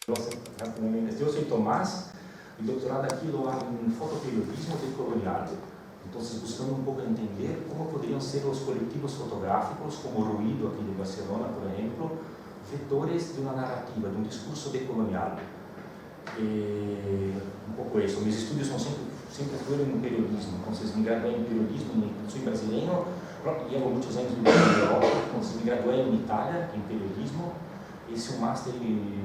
Rápidamente, yo soy Tomás, mi doctorado aquí lo hago en fotoperiodismo decolonial. Entonces, buscando un poco entender cómo podrían ser los colectivos fotográficos, como Ruido aquí de Barcelona, por ejemplo, vectores de una narrativa, de un discurso decolonial. Un poco eso. Mis estudios siempre fueron en periodismo, entonces me gradué en periodismo, soy brasileño, llevo muchos años viviendo en Europa, entonces me gradué en Italia en periodismo, hice un máster en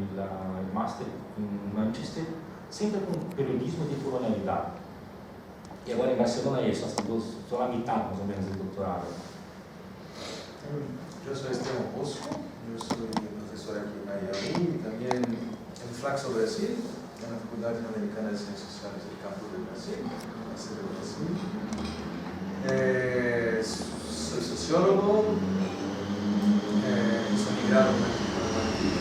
Manchester, siempre con periodismo y decolonialidad. Y ahora en Barcelona eso, son la mitad más o menos del doctorado. Yo soy Esteban Bosco, yo soy profesor aquí en Miami y también en Flaxo, Brasil, en la Facultad Interamericana de Ciencias Sociales del Campus de Brasil, la sede de Brasil. Soy sociólogo, soy migrado con una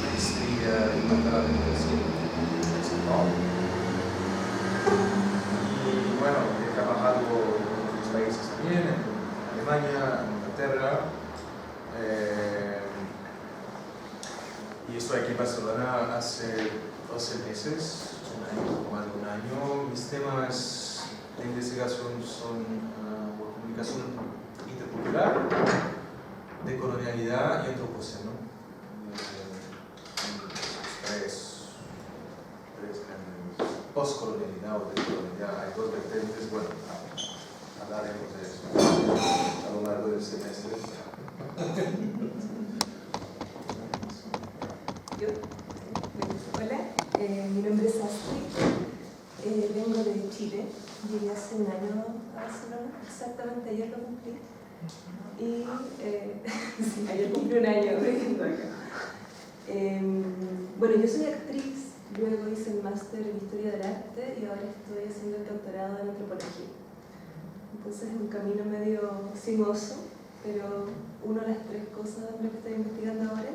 maestría y doctorado en Brasil, en São Paulo. Y bueno, he trabajado en otros países también, en Alemania, en Inglaterra. Y estoy aquí en Barcelona hace 12 meses, poco más de un año. Mis temas de investigación son comunicación intercultural, decolonialidad y antropoceno. Tres grandes, postcolonialidad o decolonialidad. Hay dos vertientes, bueno, hablaremos de eso a lo largo del semestre. Hola, mi nombre es Astrid, vengo de Chile, llegué hace un año a Barcelona, exactamente ayer lo cumplí. Y sí, ayer cumplí un año viviendo acá. Bueno, yo soy actriz, luego hice el máster en Historia del Arte y ahora estoy haciendo el doctorado en Antropología. Entonces es un camino medio sinuoso, pero una de las tres cosas de lo que estoy investigando ahora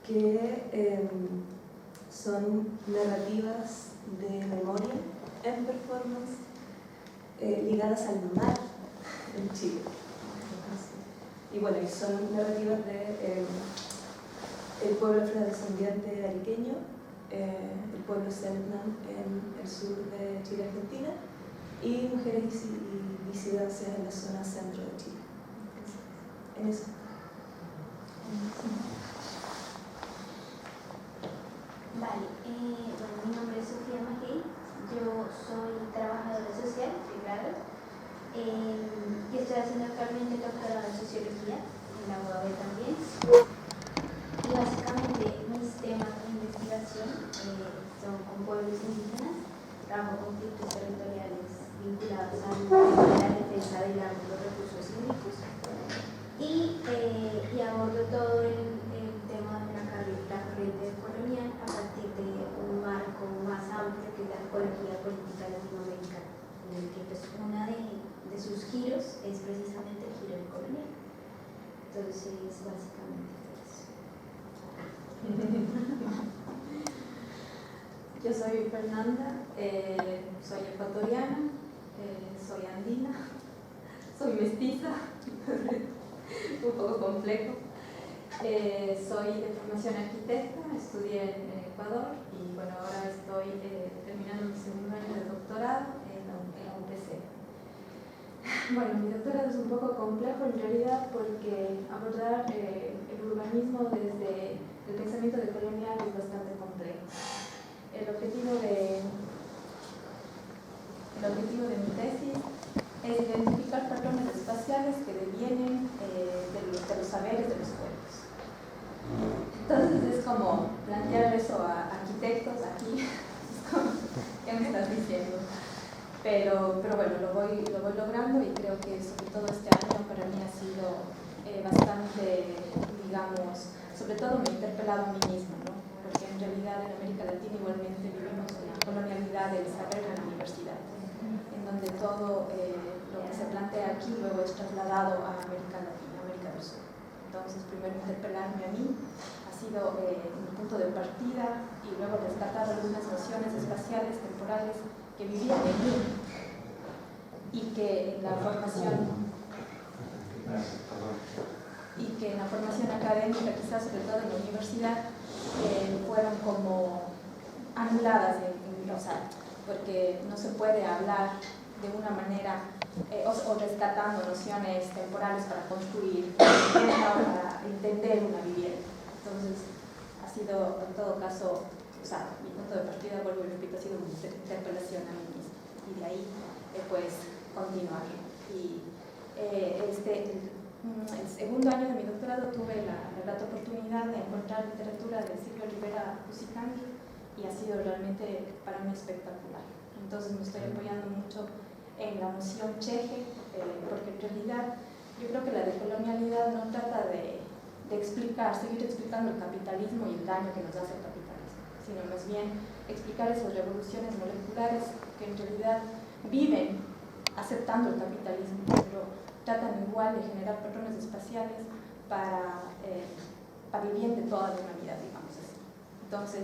que son narrativas de memoria en performance ligadas al mar en Chile. Y bueno, son narrativas de el pueblo afrodescendiente ariqueño, el pueblo Selknam en el sur de Chile, Argentina, y mujeres y disidencias en la zona centro de Chile. En eso. Vale, bueno, mi nombre es Sofía Maguey, yo soy trabajadora social de grado y estoy haciendo actualmente el doctorado en Sociología en la UAB también. Y básicamente mis temas de investigación son con pueblos indígenas, trabajo conflictos territoriales vinculados a la defensa de los recursos hídricos y abordo todo el tema de la corriente colonial a partir de un marco más amplio que es la ecología política latinoamericana, en el que pues, una de sus giros es precisamente el giro del colonial. Entonces, básicamente eso. Yo soy Fernanda, soy ecuatoriana, soy andina, soy mestiza, un poco complejo. Soy de formación arquitecta, estudié en Ecuador y bueno, ahora estoy terminando mi segundo año de doctorado en la UPC. Bueno, mi doctorado es un poco complejo en realidad porque abordar el urbanismo desde el pensamiento decolonial es bastante complejo. El objetivo de mi tesis es identificar patrones espaciales que devienen de los saberes de los pueblos. Entonces es como plantear eso a arquitectos aquí, ¿qué me estás diciendo? Pero bueno, lo voy logrando y creo que sobre todo este año para mí ha sido bastante, digamos, sobre todo me he interpelado a mí misma, ¿no? Porque en realidad en América Latina igualmente vivimos la colonialidad del saber en la universidad, en donde todo lo que se plantea aquí luego es trasladado a América Latina, América del Sur. Entonces, primero interpelarme a mí ha sido mi punto de partida y luego rescatar algunas nociones espaciales, temporales que vivían en mí y que en la formación académica, quizás sobre todo en la universidad, fueron como anuladas o sea, porque no se puede hablar de una manera o rescatando nociones temporales para construir, para entender una vivienda. Entonces, ha sido, en todo caso, o sea, mi punto de partida, vuelvo y repito, ha sido una interpelación a mí misma. Y de ahí, pues, continuar. Y el segundo año de mi doctorado tuve la grata oportunidad de encontrar literatura de Silvia Rivera Cusicanqui y ha sido realmente para mí espectacular. Entonces me estoy apoyando mucho en la noción Cheje, porque en realidad yo creo que la decolonialidad no trata de seguir explicando el capitalismo y el daño que nos hace el capitalismo, sino más bien explicar esas revoluciones moleculares que en realidad viven aceptando el capitalismo, pero tratan igual de generar patrones espaciales para el bien de toda la humanidad, digamos así. Entonces,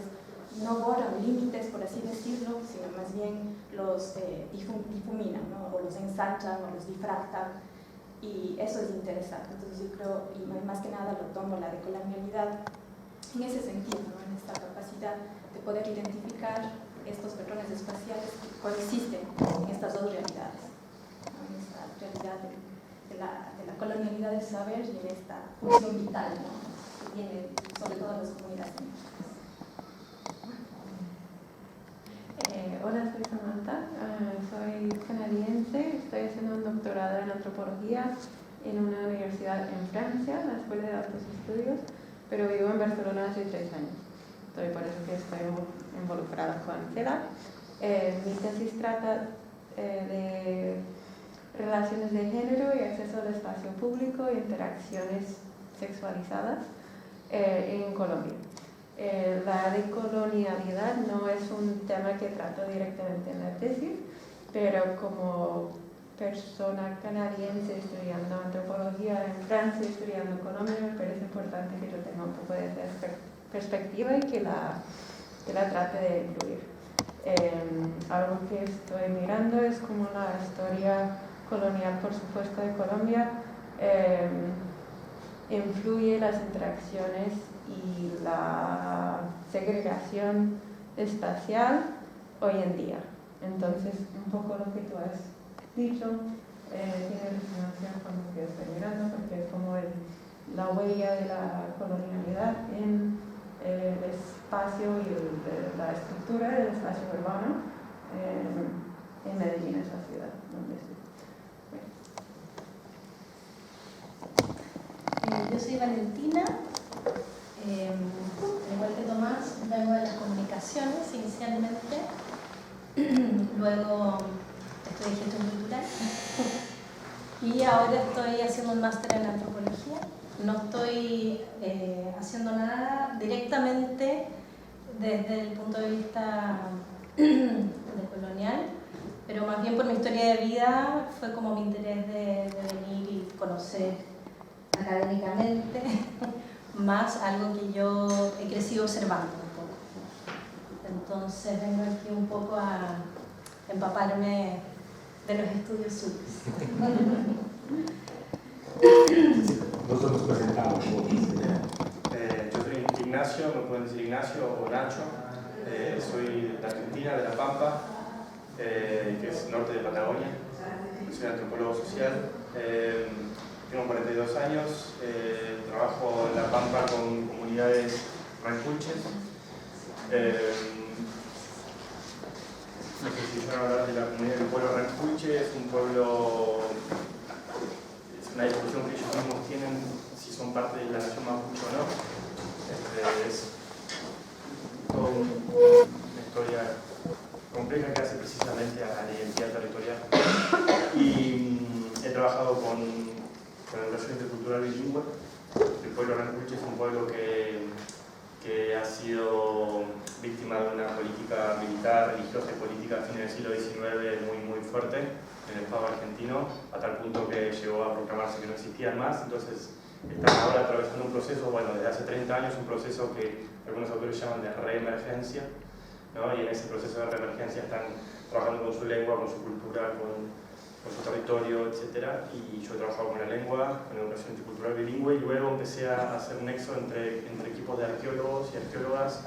no borran límites, por así decirlo, sino más bien los difuminan, ¿no? O los ensanchan o los difractan, y eso es interesante. Entonces yo creo, y más que nada lo tomo la decolonialidad en ese sentido, ¿no? En esta capacidad de poder identificar estos patrones espaciales que coexisten en estas dos realidades, ¿no? En esta realidad de la colonialidad del saber y en esta función vital, ¿no? Que tiene sobre todo las comunidades indígenas. Hola, soy Samantha, soy canadiense, estoy haciendo un doctorado en antropología en una universidad en Francia, la Escuela de Altos Estudios, pero vivo en Barcelona hace 3 años, entonces por eso que estoy involucrada con CEDA. Mi tesis trata de relaciones de género y acceso al espacio público e interacciones sexualizadas en Colombia. La decolonialidad no es un tema que trato directamente en la tesis, pero como persona canadiense estudiando antropología en Francia, estudiando economía, me parece importante que yo tenga un poco de esa perspectiva y que la trate de incluir. Algo que estoy mirando es como la historia colonial, por supuesto, de Colombia influye las interacciones y la segregación espacial hoy en día. Entonces, un poco lo que tú has dicho tiene resonancia con lo que estoy mirando, porque es como la huella de la colonialidad en el espacio y la estructura del espacio urbano en Medellín, esa ciudad donde estoy. Yo soy Valentina, igual que Tomás, vengo de las comunicaciones inicialmente, luego estudié gestión cultural y ahora estoy haciendo un máster en antropología. No estoy haciendo nada directamente desde el punto de vista decolonial, pero más bien por mi historia de vida fue como mi interés de venir y conocer académicamente más algo que yo he crecido observando un poco. Entonces vengo aquí un poco a empaparme de los estudios suyos. Nosotros nos presentamos. Yo soy Ignacio, me pueden decir Ignacio o Nacho. Soy de Argentina, de La Pampa, que es norte de Patagonia. Soy antropólogo social. Tengo 42 años, trabajo en La Pampa con comunidades rancuches. No sé si van a hablar de la comunidad del pueblo rancuche, es un pueblo, es una discusión que ellos mismos tienen si son parte de la nación mapuche o no. Es toda una historia compleja que hace precisamente a la identidad territorial. Y he trabajado con educación intercultural bilingüe. El pueblo rancuche es un pueblo que ha sido víctima de una política militar, religiosa y política a fines del siglo XIX muy fuerte en el Estado argentino, a tal punto que llegó a proclamarse que no existían más. Entonces están ahora atravesando un proceso, bueno, desde hace 30 años, un proceso que algunos autores llaman de reemergencia, ¿no? Y en ese proceso de reemergencia están trabajando con su lengua, con su cultura, con su territorio, etc. Y yo he trabajado con la lengua, con educación intercultural bilingüe, y luego empecé a hacer nexo entre equipos de arqueólogos y arqueólogas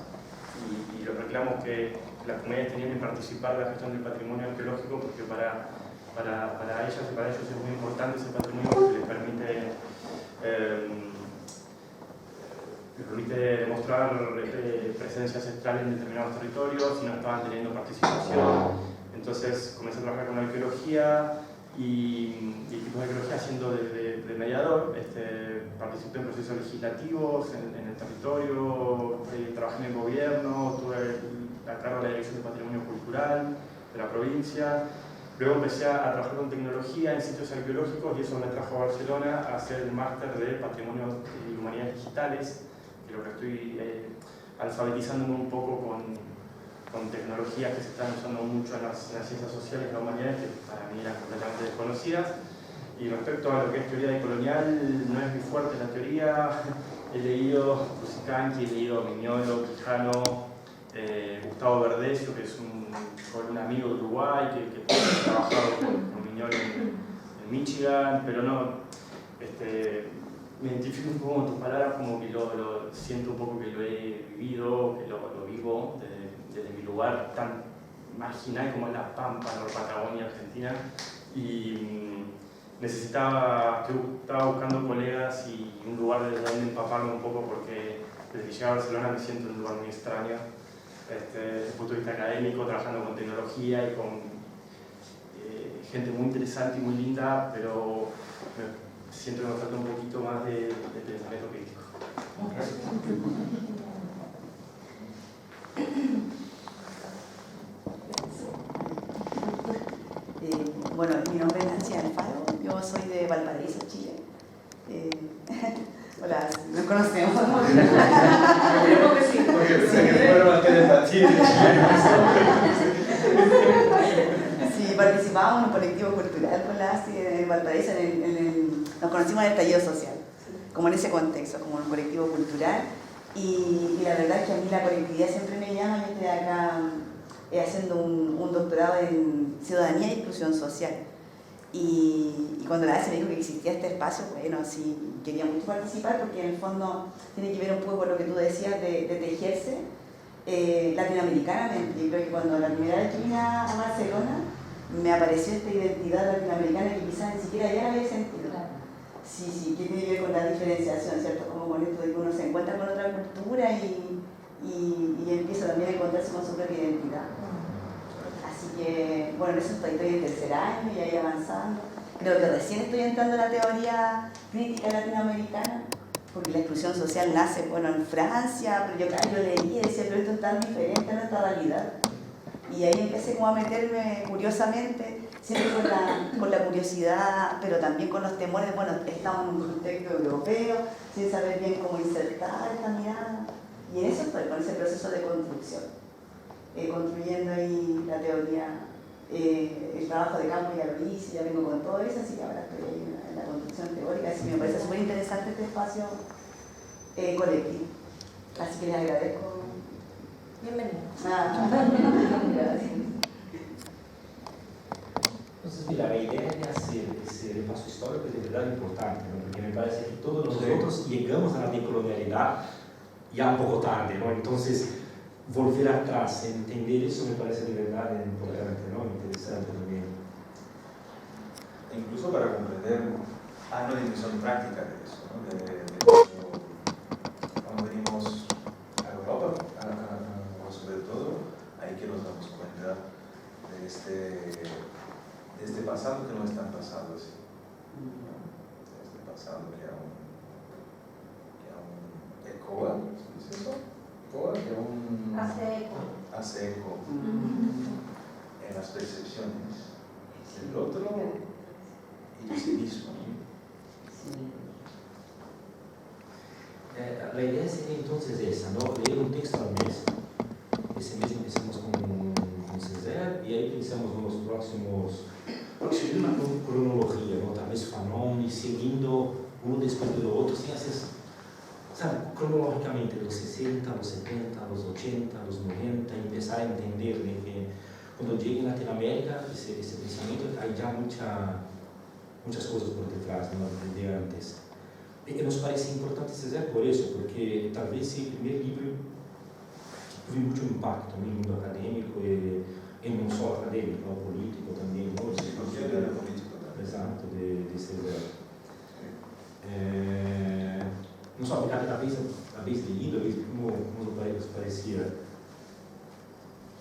y los reclamos que las comunidades tenían en participar de la gestión del patrimonio arqueológico, porque para ellas y para ellos es muy importante ese patrimonio porque les permite demostrar presencias ancestrales en determinados territorios y no estaban teniendo participación. Entonces comencé a trabajar con arqueología y equipos de arqueología haciendo de mediador. Participé en procesos legislativos en el territorio, trabajé en el gobierno, tuve a cargo de la Dirección de Patrimonio Cultural de la provincia. Luego empecé a trabajar con tecnología en sitios arqueológicos y eso me trajo a Barcelona a hacer el máster de Patrimonio y Humanidades Digitales, que lo que estoy alfabetizándome un poco con tecnologías que se están usando mucho en las ciencias sociales y las humanidades, que para mí eran completamente desconocidas. Y respecto a lo que es teoría decolonial, no es muy fuerte la teoría. He leído Cusicanqui, he leído Mignolo, Quijano, Gustavo Verdecio, que es un amigo de Uruguay que ha trabajado con Mignolo en Michigan, pero no, me identifico un poco con tus palabras, como que lo siento un poco que lo he vivido, que lo vivo desde mi lugar tan marginal como es la Pampa, la Patagonia Argentina, y estaba buscando colegas y un lugar desde donde empaparme un poco, porque desde que llegué a Barcelona me siento en un lugar muy extraño, desde el punto de vista académico, trabajando con tecnología y con gente muy interesante y muy linda, pero siento que me falta un poquito más de pensamiento crítico. Bueno, mi nombre es Nancy Alfaro, yo soy de Valparaíso, Chile. Hola, nos conocemos. Creo que sí. Sí, participábamos en un colectivo cultural con la ASI en Valparaíso, nos conocimos en el estallido social, como en ese contexto, como un colectivo cultural. Y la verdad es que a mí la colectividad siempre me llama. Yo estoy acá haciendo un doctorado en ciudadanía e inclusión social. Y cuando la ASI me dijo que existía este espacio, bueno, sí, quería mucho participar, porque en el fondo tiene que ver un poco con lo que tú decías de tejerse latinoamericanamente. Yo creo que cuando la primera vez que vine a Barcelona me apareció esta identidad latinoamericana que quizás ni siquiera ya la había sentido. Sí, que tiene que ver con la diferenciación, ¿cierto? Como con esto de que uno se encuentra con otra cultura y empieza también a encontrarse con su propia identidad. Así que, bueno, en eso estoy en tercer año y ahí avanzando. Creo que recién estoy entrando en la teoría crítica latinoamericana, porque la exclusión social nace, bueno, en Francia, pero yo leí y decía, pero esto es tan diferente a nuestra realidad. Y ahí empecé como a meterme curiosamente, siempre con la curiosidad, pero también con los temores, bueno, estamos en un contexto europeo, sin saber bien cómo insertar esta mirada. Y en eso estoy, con ese proceso de construcción, construyendo ahí la teoría, el trabajo de campo ya lo hice, ya vengo con todo eso, así que ahora estoy ahí en la construcción teórica, así que me parece súper interesante este espacio colectivo. Así que les agradezco. Bienvenido. Gracias. Entonces, mira, la idea de hacer ese repaso histórico es de verdad importante, ¿no? Porque me parece que todos nosotros llegamos a la decolonialidad ya un poco tarde, ¿no? Entonces, volver atrás, entender eso me parece de verdad importante, ¿no? Interesante también. Incluso para comprender una dimensión práctica de eso, ¿no? Cuando venimos a Europa, sobre todo, ahí que nos damos cuenta de este pasado que no es tan pasado así, ¿no? Este pasado que aún ecoa, ¿es eso? ¿Ecoa? Que aún hace eco en las percepciones del otro y de sí mismo, ¿no? La idea sería entonces esa, ¿no? Leer un texto al mes. Ese mes empezamos con César y ahí pensamos en los próximos, una cronología, ¿no? Tal vez Fanon y siguiendo uno después de lo otro, sin hacer, ¿sabe? Cronológicamente, los 60, los 70, los 80, los 90, y empezar a entender de que cuando llegue en Latinoamérica, ese pensamiento, hay ya muchas cosas por detrás, ¿no? Desde antes. Y nos parece importante César por eso, porque tal vez el primer libro tuve mucho impacto en el mundo académico y no solo académico, no político también, ¿no? Sí, cualquier área político también. Exacto, de ser. Non so, avete leído, como parecía,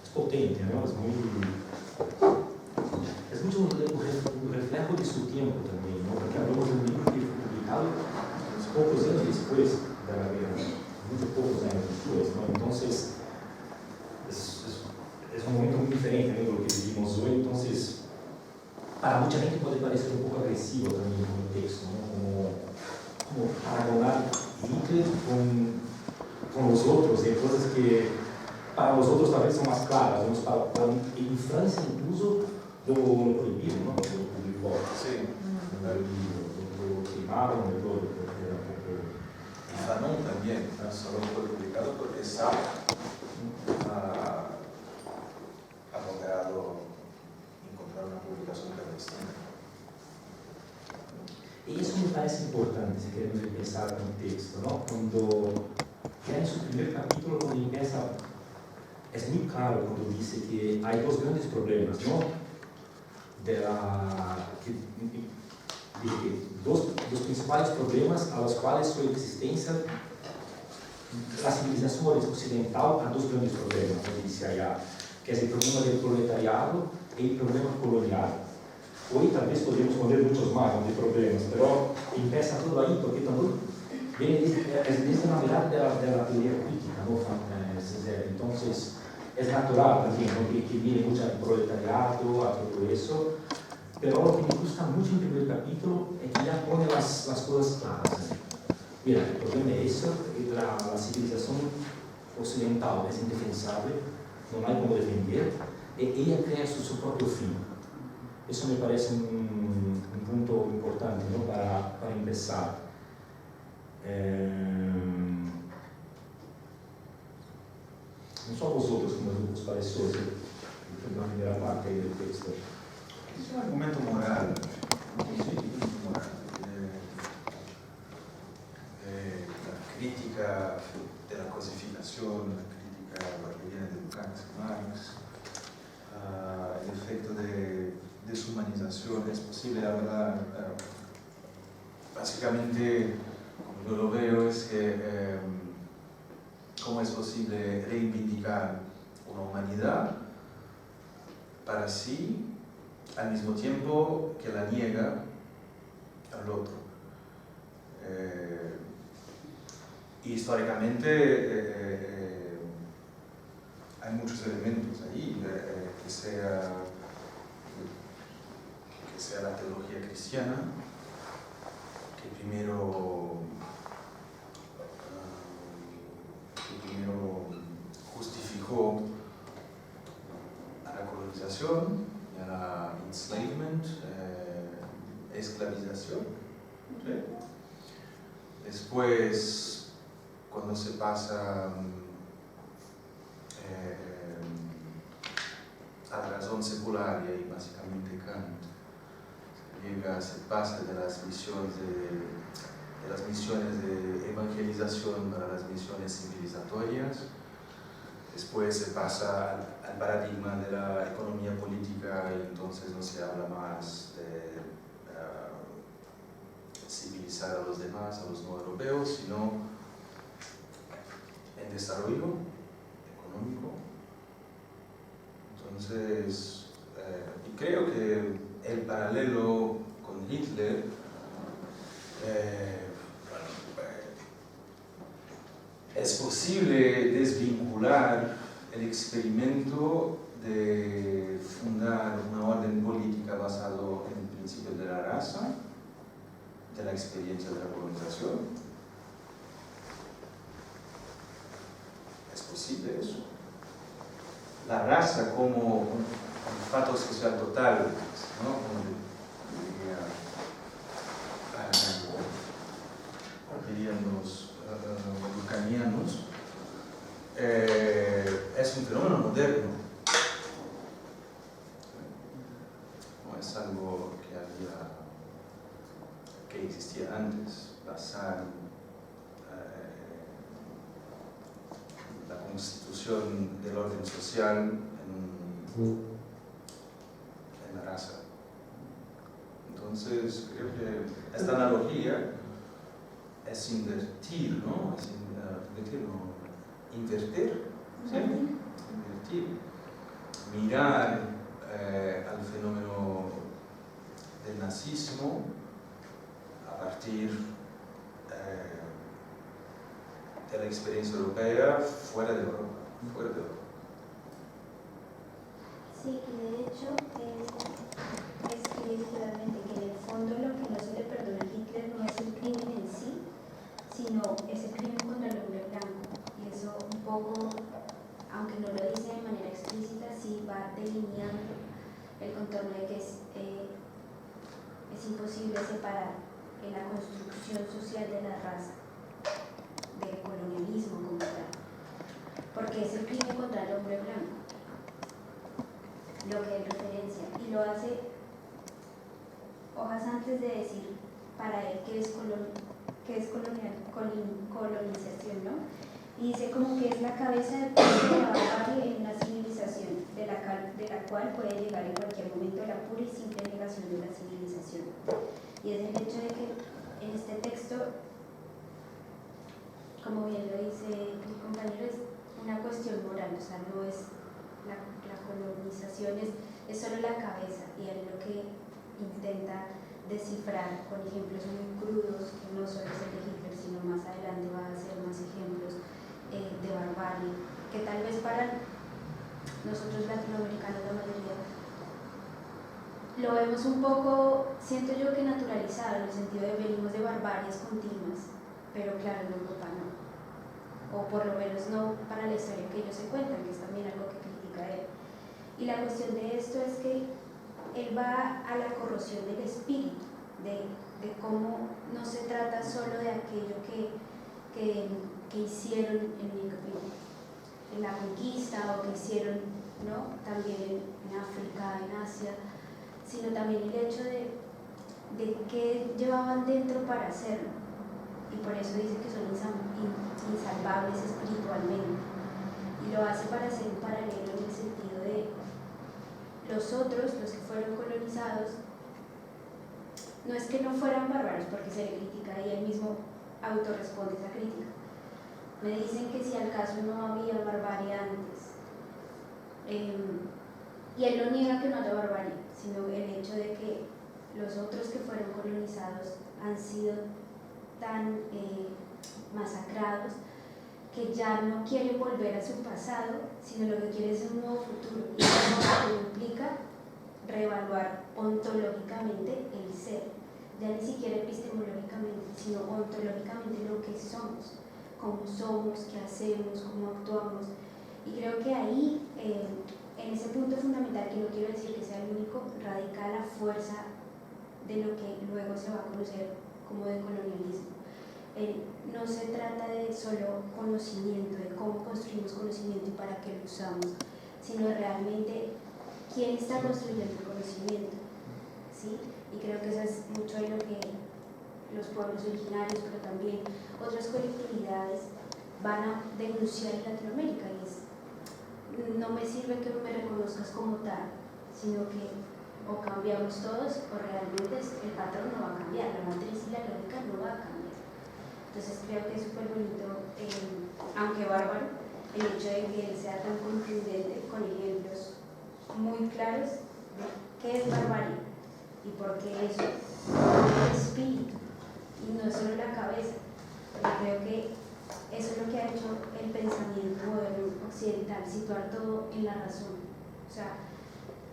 es potente, ¿no? Es mucho un reflejo de su tiempo también, ¿no? Porque hablamos de un libro que fue publicado pocos años después de la guerra, muchos pocos años después, ¿no? Entonces, es un momento muy diferente, ¿no? De lo que vivimos hoy. Entonces, para mucha gente puede parecer un poco agresivo también el texto, ¿no? Como paragonar Hitler con los otros, y cosas que para los otros tal vez son más claras, ¿no? En Francia incluso lo prohibieron, ¿no? Lo publicó. Sí. Lo quemaron y todo, porque era un poco... Y Fanon también, ¿no? Solo fue publicado porque Sartre ha logrado encontrar una publicación clandestina. Y eso me parece importante, si queremos empezar con el texto, ¿no? Cuando ya en su primer capítulo, cuando empieza, es muy claro cuando dice que hay dos grandes problemas, ¿no? Dos principales problemas a los cuales su existencia, la civilización occidental, a dos grandes problemas, como dice allá, que es el problema del proletariado y el problema colonial. Hoy tal vez podríamos poner muchos más de problemas, pero empieza todo ahí porque también viene desde la mirada de la teoría crítica, ¿no? Entonces es natural también, ¿no? que viene mucho al proletariado, a todo eso, pero lo que me gusta mucho en el primer capítulo es que ya pone las cosas claras. Mira, el problema es eso, la civilización occidental es indefensable, no hay como defender, y ella crea su propio fin. Eso me parece un punto importante, ¿no? para empezar. No só vosotros, como os pareció la primera parte del texto. Es un argumento moral, la crítica de la cosificación, la crítica de lo que viene de Marx, el efecto de deshumanización. Es posible hablar, básicamente, como yo lo veo, es que cómo es posible reivindicar una humanidad para sí, al mismo tiempo que la niega al otro. Históricamente hay muchos elementos ahí, que sea la teología cristiana, que primero justificó a la colonización y a la enslavement, esclavización. ¿Sí? Después, cuando se pasa a la razón secular, y ahí básicamente Kant se pasa de las misiones de evangelización para las misiones civilizatorias. Después se pasa al paradigma de la economía política y entonces no se habla más de civilizar a los demás, a los no europeos, sino en desarrollo económico. Entonces, y creo que el paralelo con Hitler es posible desvincular el experimento de fundar una orden política basado en el principio de la raza, de la experiencia de la colonización. Es posible eso. La raza como un fato social total, ¿no? Como dirían los ucranianos, es un fenómeno moderno. No es algo que existía antes. Basar la constitución construcción del orden social en la raza. Entonces, creo que esta analogía es invertir, ¿no? Es invertir, ¿sí? Invertir. Mirar al fenómeno del nazismo a partir de la experiencia europea fuera de Europa. Sí, y de hecho escribe claramente que en el fondo lo que no se le perdona a Hitler no es el crimen en sí, sino es el crimen contra el hombre blanco. Y eso un poco, aunque no lo dice de manera explícita, sí va delineando el contorno de que es imposible separar en la construcción social de la raza del colonialismo como tal, porque es el crimen contra el hombre blanco lo que él referencia, y lo hace hojas antes de decir para él qué es colonización, ¿no? Y dice como que es la cabeza de la barbarie en una civilización de la cual puede llegar en cualquier momento la pura y simple negación de la civilización. Y es el hecho de que en este texto, como bien lo dice mi compañero, es una cuestión moral, o sea, no es la colonización, es solo la cabeza, y es lo que intenta descifrar con ejemplos muy crudos, que no solo es el de Hitler, sino más adelante va a ser más ejemplos de barbarie, que tal vez para nosotros latinoamericanos la mayoría lo vemos un poco, siento yo que naturalizado, en el sentido de venimos de barbaries continuas, pero claro, en Europa no, o por lo menos no para la historia que ellos se cuentan, que es también algo que critica él. Y la cuestión de esto es que él va a la corrosión del espíritu, de cómo no se trata solo de aquello que hicieron en la conquista, o que hicieron, ¿no?, también en África, en Asia, sino también el hecho de qué llevaban dentro para hacerlo. Y por eso dice que son insalvables espiritualmente. Y lo hace para hacer un paralelo en el sentido de los otros, los que fueron colonizados, no es que no fueran bárbaros, porque se le critica y él mismo autorresponde esa crítica. Me dicen que si al caso no había barbarie antes, y él no niega que no haya barbarie, sino el hecho de que los otros que fueron colonizados han sido tan masacrados que ya no quiere volver a su pasado, sino lo que quiere es un nuevo futuro, y eso implica reevaluar ontológicamente el ser, ya ni siquiera epistemológicamente, sino ontológicamente lo que somos, cómo somos, qué hacemos, cómo actuamos. Y creo que ahí, en ese punto fundamental, que no quiero decir que sea el único, radica la fuerza de lo que luego se va a conocer como de colonialismo. No se trata de solo conocimiento, de cómo construimos conocimiento y para qué lo usamos, sino realmente quién está construyendo el conocimiento, ¿sí? Y creo que eso es mucho de lo que los pueblos originarios, pero también otras colectividades van a denunciar en Latinoamérica, y es: no me sirve que me reconozcas como tal, sino que o cambiamos todos o realmente el patrón no va a cambiar, la matriz y la lógica no va a cambiar. Entonces creo que es súper bonito, aunque bárbaro, el hecho de que él sea tan concluyente con ejemplos muy claros de qué es barbarie y por qué eso es el espíritu y no solo la cabeza, porque creo que eso es lo que ha hecho el pensamiento moderno occidental, situar todo en la razón. O sea,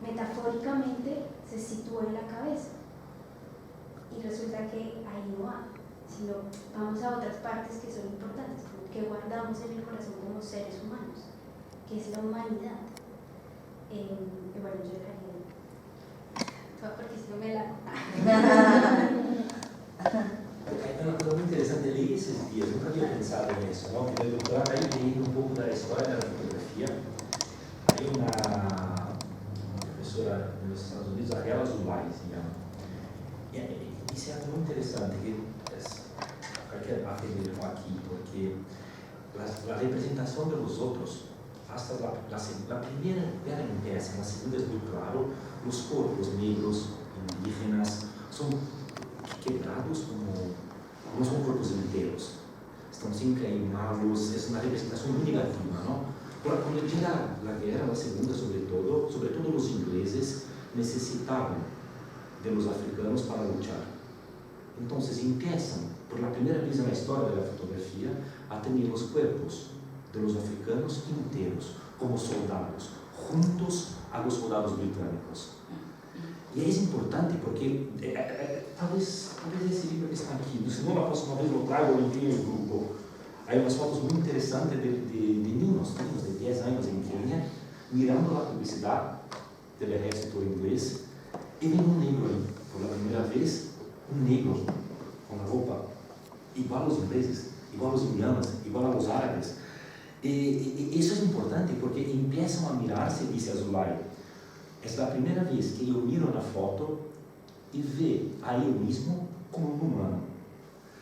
metafóricamente se sitúa en la cabeza, y resulta que ahí no va, sino vamos a otras partes que son importantes, que guardamos en el corazón como seres humanos, que es la humanidad. Y bueno, yo dejaría porque si no me la... Hay una cosa muy interesante, leí esos días, nunca había pensado en eso, ¿no? Que en el doctorado ahí leyendo un poco de la historia de la fotografía, hay una profesora en los Estados Unidos, Ariela Zulay se llama, y dice algo muy interesante que hay que aprenderlo aquí, porque la representación de los otros hasta la primera ya empieza, la segunda es muy claro, los corpos negros, indígenas, son quebrados como no son cuerpos enteros, están siempre ahí malos, es una representación muy negativa, ¿no? Pero cuando llega la guerra, la segunda sobre todo los ingleses necesitaban de los africanos para luchar. Entonces empiezan, por la primera vez en la historia de la fotografía, a tener los cuerpos de los africanos enteros, como soldados, juntos a los soldados británicos. Y es importante porque tal vez ese libro que está aquí, si no la próxima vez lo traigo y envío el grupo, hay unas fotos muy interesantes de niños de 10 años en Kenia, mirando la publicidad del ejército inglés y ven un negro ahí, por la primera vez, un negro con la ropa igual a los ingleses, igual a los indianos, igual a los árabes. Y eso es importante porque empiezan a mirarse, dice Azulay, es la primera vez que yo miro una foto y ve a él mismo como un humano.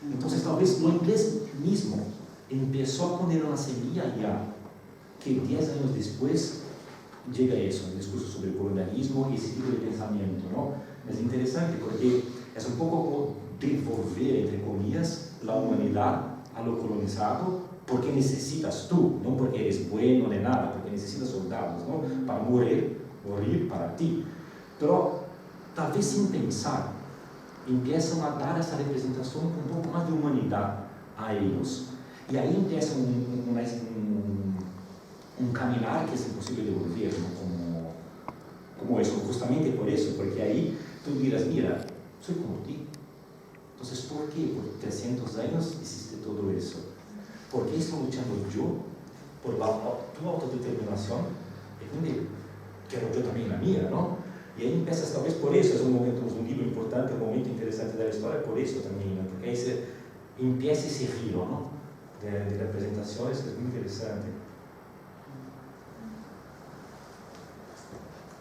Entonces tal vez lo inglés mismo empezó a poner una semilla ya, que 10 años después llega eso, el discurso sobre el colonialismo y ese tipo de pensamiento, ¿no? Es interesante porque es un poco como devolver, entre comillas, la humanidad a lo colonizado, porque necesitas tú, no porque eres bueno ni nada, porque necesitas soldados, ¿no? Para morir para ti. Pero tal vez sin pensar, empiezan a dar esa representación con un poco más de humanidad a ellos. Y ahí empieza un caminar que es imposible de volver, ¿no? como eso, justamente por eso, porque ahí tú dirás, mira, soy como ti. Entonces, ¿por qué por 300 años hiciste todo eso? ¿Por qué estoy luchando yo por tu autodeterminación? Quiero yo también la mía, ¿no? Y ahí empiezas tal vez por eso, es un momento, es un libro importante, un momento interesante de la historia, por eso también, ¿no? Porque ahí empieza ese giro, ¿no? De representaciones, que es muy interesante.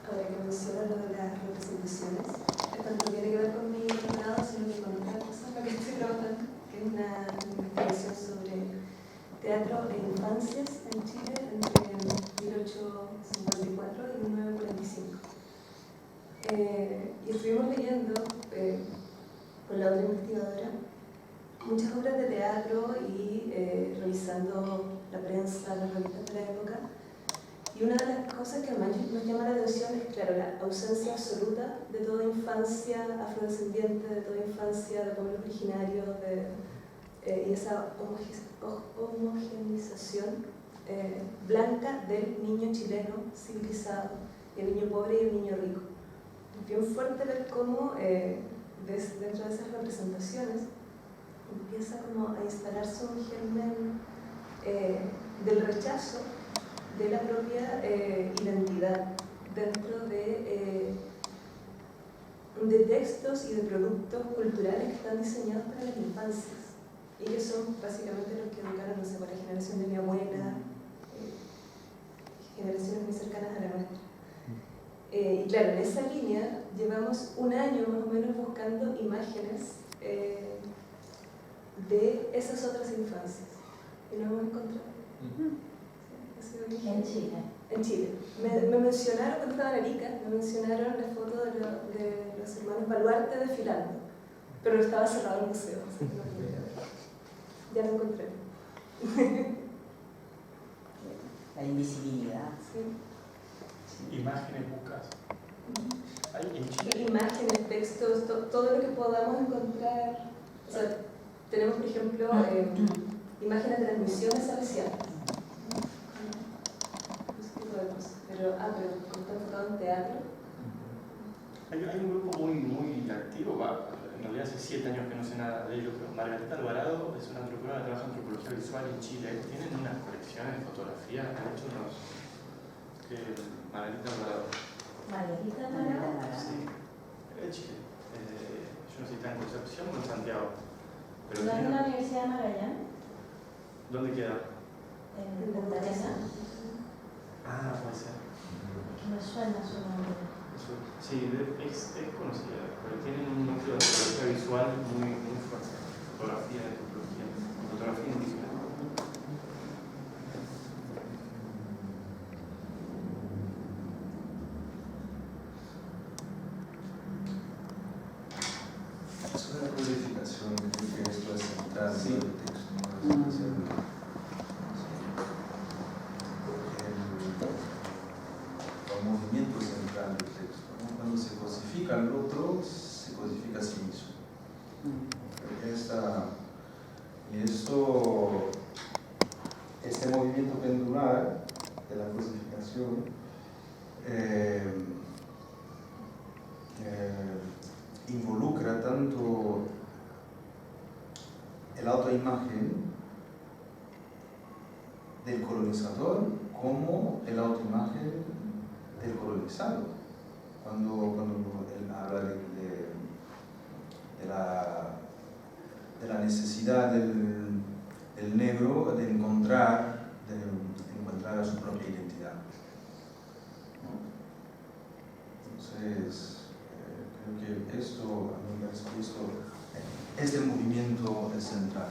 Ahora que mencionas lo de las representaciones, esto no tiene que ver con mi doctorado, sino que con otra cosa en la que estoy trabajando, que es una investigación sobre teatro e infancias en Chile entre 1854 y 1945. Y estuvimos leyendo con la otra investigadora muchas obras de teatro y revisando la prensa, las revistas de la época. Y una de las cosas que más nos llama la atención es, claro, la ausencia absoluta de toda infancia afrodescendiente, de toda infancia de pueblos originarios, y esa homogenización blanca del niño chileno civilizado, el niño pobre y el niño rico. Es bien fuerte ver cómo dentro de esas representaciones empieza como a instalarse un germen del rechazo de la propia identidad dentro de textos y de productos culturales que están diseñados para las infancias y que son básicamente los que educaron, no sé, por la generación de mi abuela, generaciones muy cercanas a la nuestra. Y claro, en esa línea llevamos un año más o menos buscando imágenes de esas otras infancias y no hemos encontrado. En Chile. En Chile. Me mencionaron, cuando estaba en Arica, me mencionaron la foto de los hermanos Baluarte desfilando, pero estaba cerrado el museo, así que no pude ver. Ya lo encontré. La invisibilidad. Sí. Imágenes buscas. Hay en Chile. Imágenes, textos, todo lo que podamos encontrar. O sea, tenemos, por ejemplo, imágenes de las misiones salesianas. Pero como está enfocado en teatro. Hay un grupo muy activo, en realidad hace 7 años que no sé nada de ello, pero Margarita Alvarado es una antropóloga que trabaja en antropología visual en Chile. Tienen unas colecciones de fotografías, han hecho unos... Margarita Alvarado. Margarita Alvarado. Sí, es de Chile. Yo no sé si está en Concepción o en Santiago. Pero ¿No es en la Universidad de Magallanes? ¿Dónde queda? En Punta Arenas. Ah, puede ser. Que me suena su nombre. Sí, es conocida, pero tienen un núcleo de fotografía visual muy fuerte. Fotografía de antropología, fotografía indígena. este movimiento pendular de la cosificación involucra tanto el autoimagen del colonizador como el autoimagen del colonizado. Cuando él habla de la necesidad del negro de encontrar a su propia identidad. Entonces, creo que esto, a mí me parece que este movimiento es central.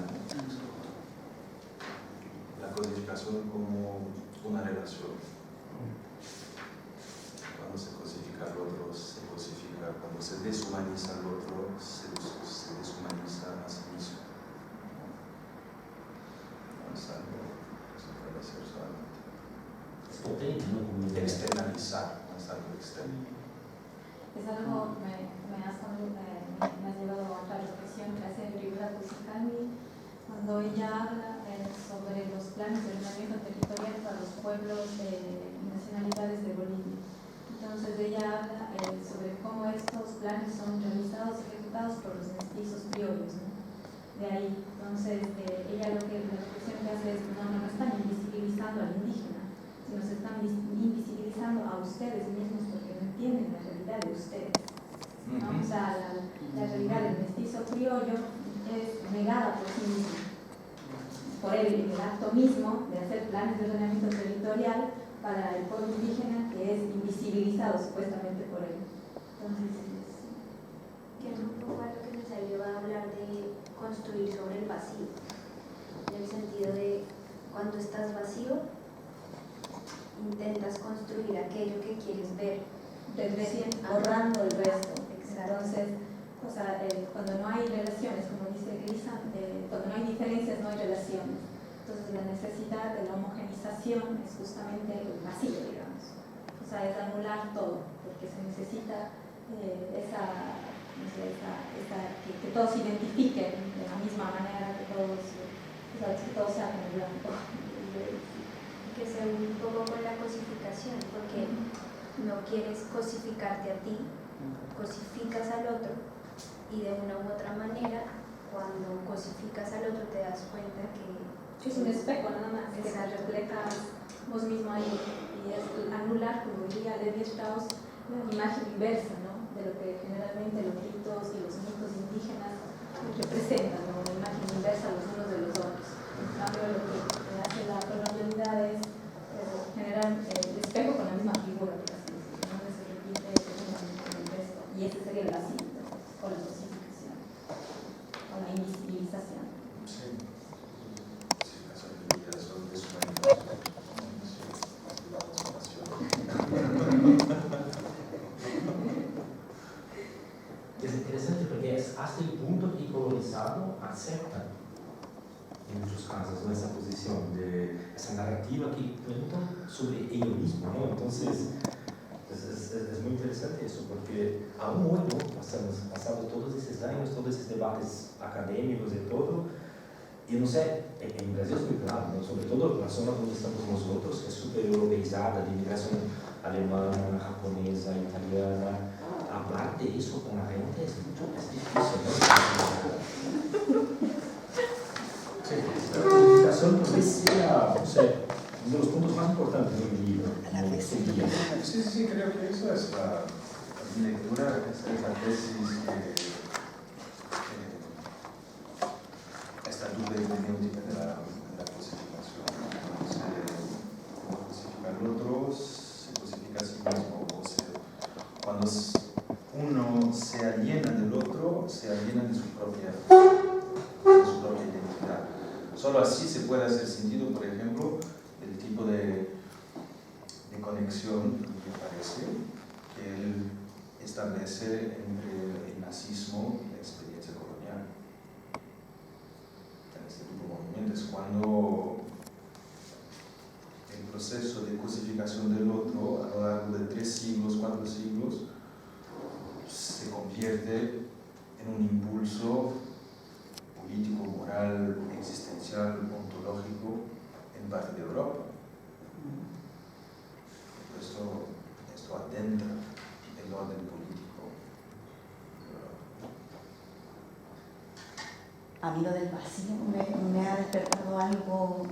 La codificación como una relación. Cuando se cosifica al otro, se cosifica. Cuando se deshumaniza al otro, se deshumaniza a sí mismo. No es algo que se puede hacer solamente. Es potente, ¿no? Como Externalizar, no es algo externo. Es algo que me has llevado a otra reflexión que hace Rivera Tusicani cuando ella habla sobre los planes de ordenamiento territorial para los pueblos y nacionalidades de Bolivia. Entonces ella habla sobre cómo estos planes son realizados y ejecutados por los mestizos criollos, ¿no? De ahí, entonces ella la reflexión que hace es no están invisibilizando al indígena, sino se están invisibilizando a ustedes mismos porque no entienden la realidad de ustedes, ¿no? O sea, la realidad del mestizo criollo es negada por sí mismo, por el acto mismo de hacer planes de ordenamiento territorial para el pueblo indígena que es invisibilizado supuestamente por él. Entonces, que es un poco a lo que nos ayuda a hablar de construir sobre el vacío, en el sentido de cuando estás vacío intentas construir aquello que quieres ver borrando el resto. Entonces, o sea, cuando no hay relaciones, como dice Grisa, cuando no hay diferencias no hay relaciones. Entonces la necesidad de la homogenización es justamente el vacío, digamos. O sea, es anular todo, porque se necesita que todos se identifiquen de la misma manera, que todos sean en blanco. Que se une un poco con la cosificación, porque no quieres cosificarte a ti, cosificas al otro y de una u otra manera cuando cosificas al otro te das cuenta que es un espejo nada más, que se refleja vos mismo ahí y es anular, como diría Levi Strauss, la imagen inversa, ¿no? De lo que generalmente los ritos y los mitos indígenas representan, ¿no? La imagen inversa los unos de los otros. En cambio, lo que hace la colonialidad es generar el espejo con la misma figura, por así decirlo, donde se repite el resto. Y ese sería el vacío, o la cosificación, o la invisibilización. Sí. Es interesante porque es hasta el punto que el colonizado acepta, en muchos casos, ¿no? Esa posición, esa narrativa que cuenta sobre ello mismo, ¿no? Entonces, es muy interesante eso, porque aún hoy, ¿no? Pasado todos esos años, todos esos debates académicos y todo, y no sé, en Brasil es muy claro, ¿no? Sobre todo la zona donde estamos nosotros, que es súper europeizada, de inmigración alemana, japonesa, italiana. Hablar de eso con la gente es difícil, ¿no? Sí, la comunicación tal vez sea, no sé, uno de los puntos más importantes del libro. Sí, creo que eso es mi lectura, esa es la tesis esta duda hermenéutica de la cosificación. Cuando cosifica al otro, se cosifica a sí mismo. Cuando uno se aliena del otro, se aliena de su propia identidad. Solo así se puede hacer sentido, por ejemplo, el tipo de conexión, me parece, que él establece entre el nazismo y la experiencia colonial. En este tipo de movimientos, cuando el proceso de cosificación del otro a lo largo de 3 siglos, 4 siglos, se convierte en un impulso político, moral, existencial, ontológico, en parte de Europa. Esto adentra el orden político. A mí lo del vacío me ha despertado algo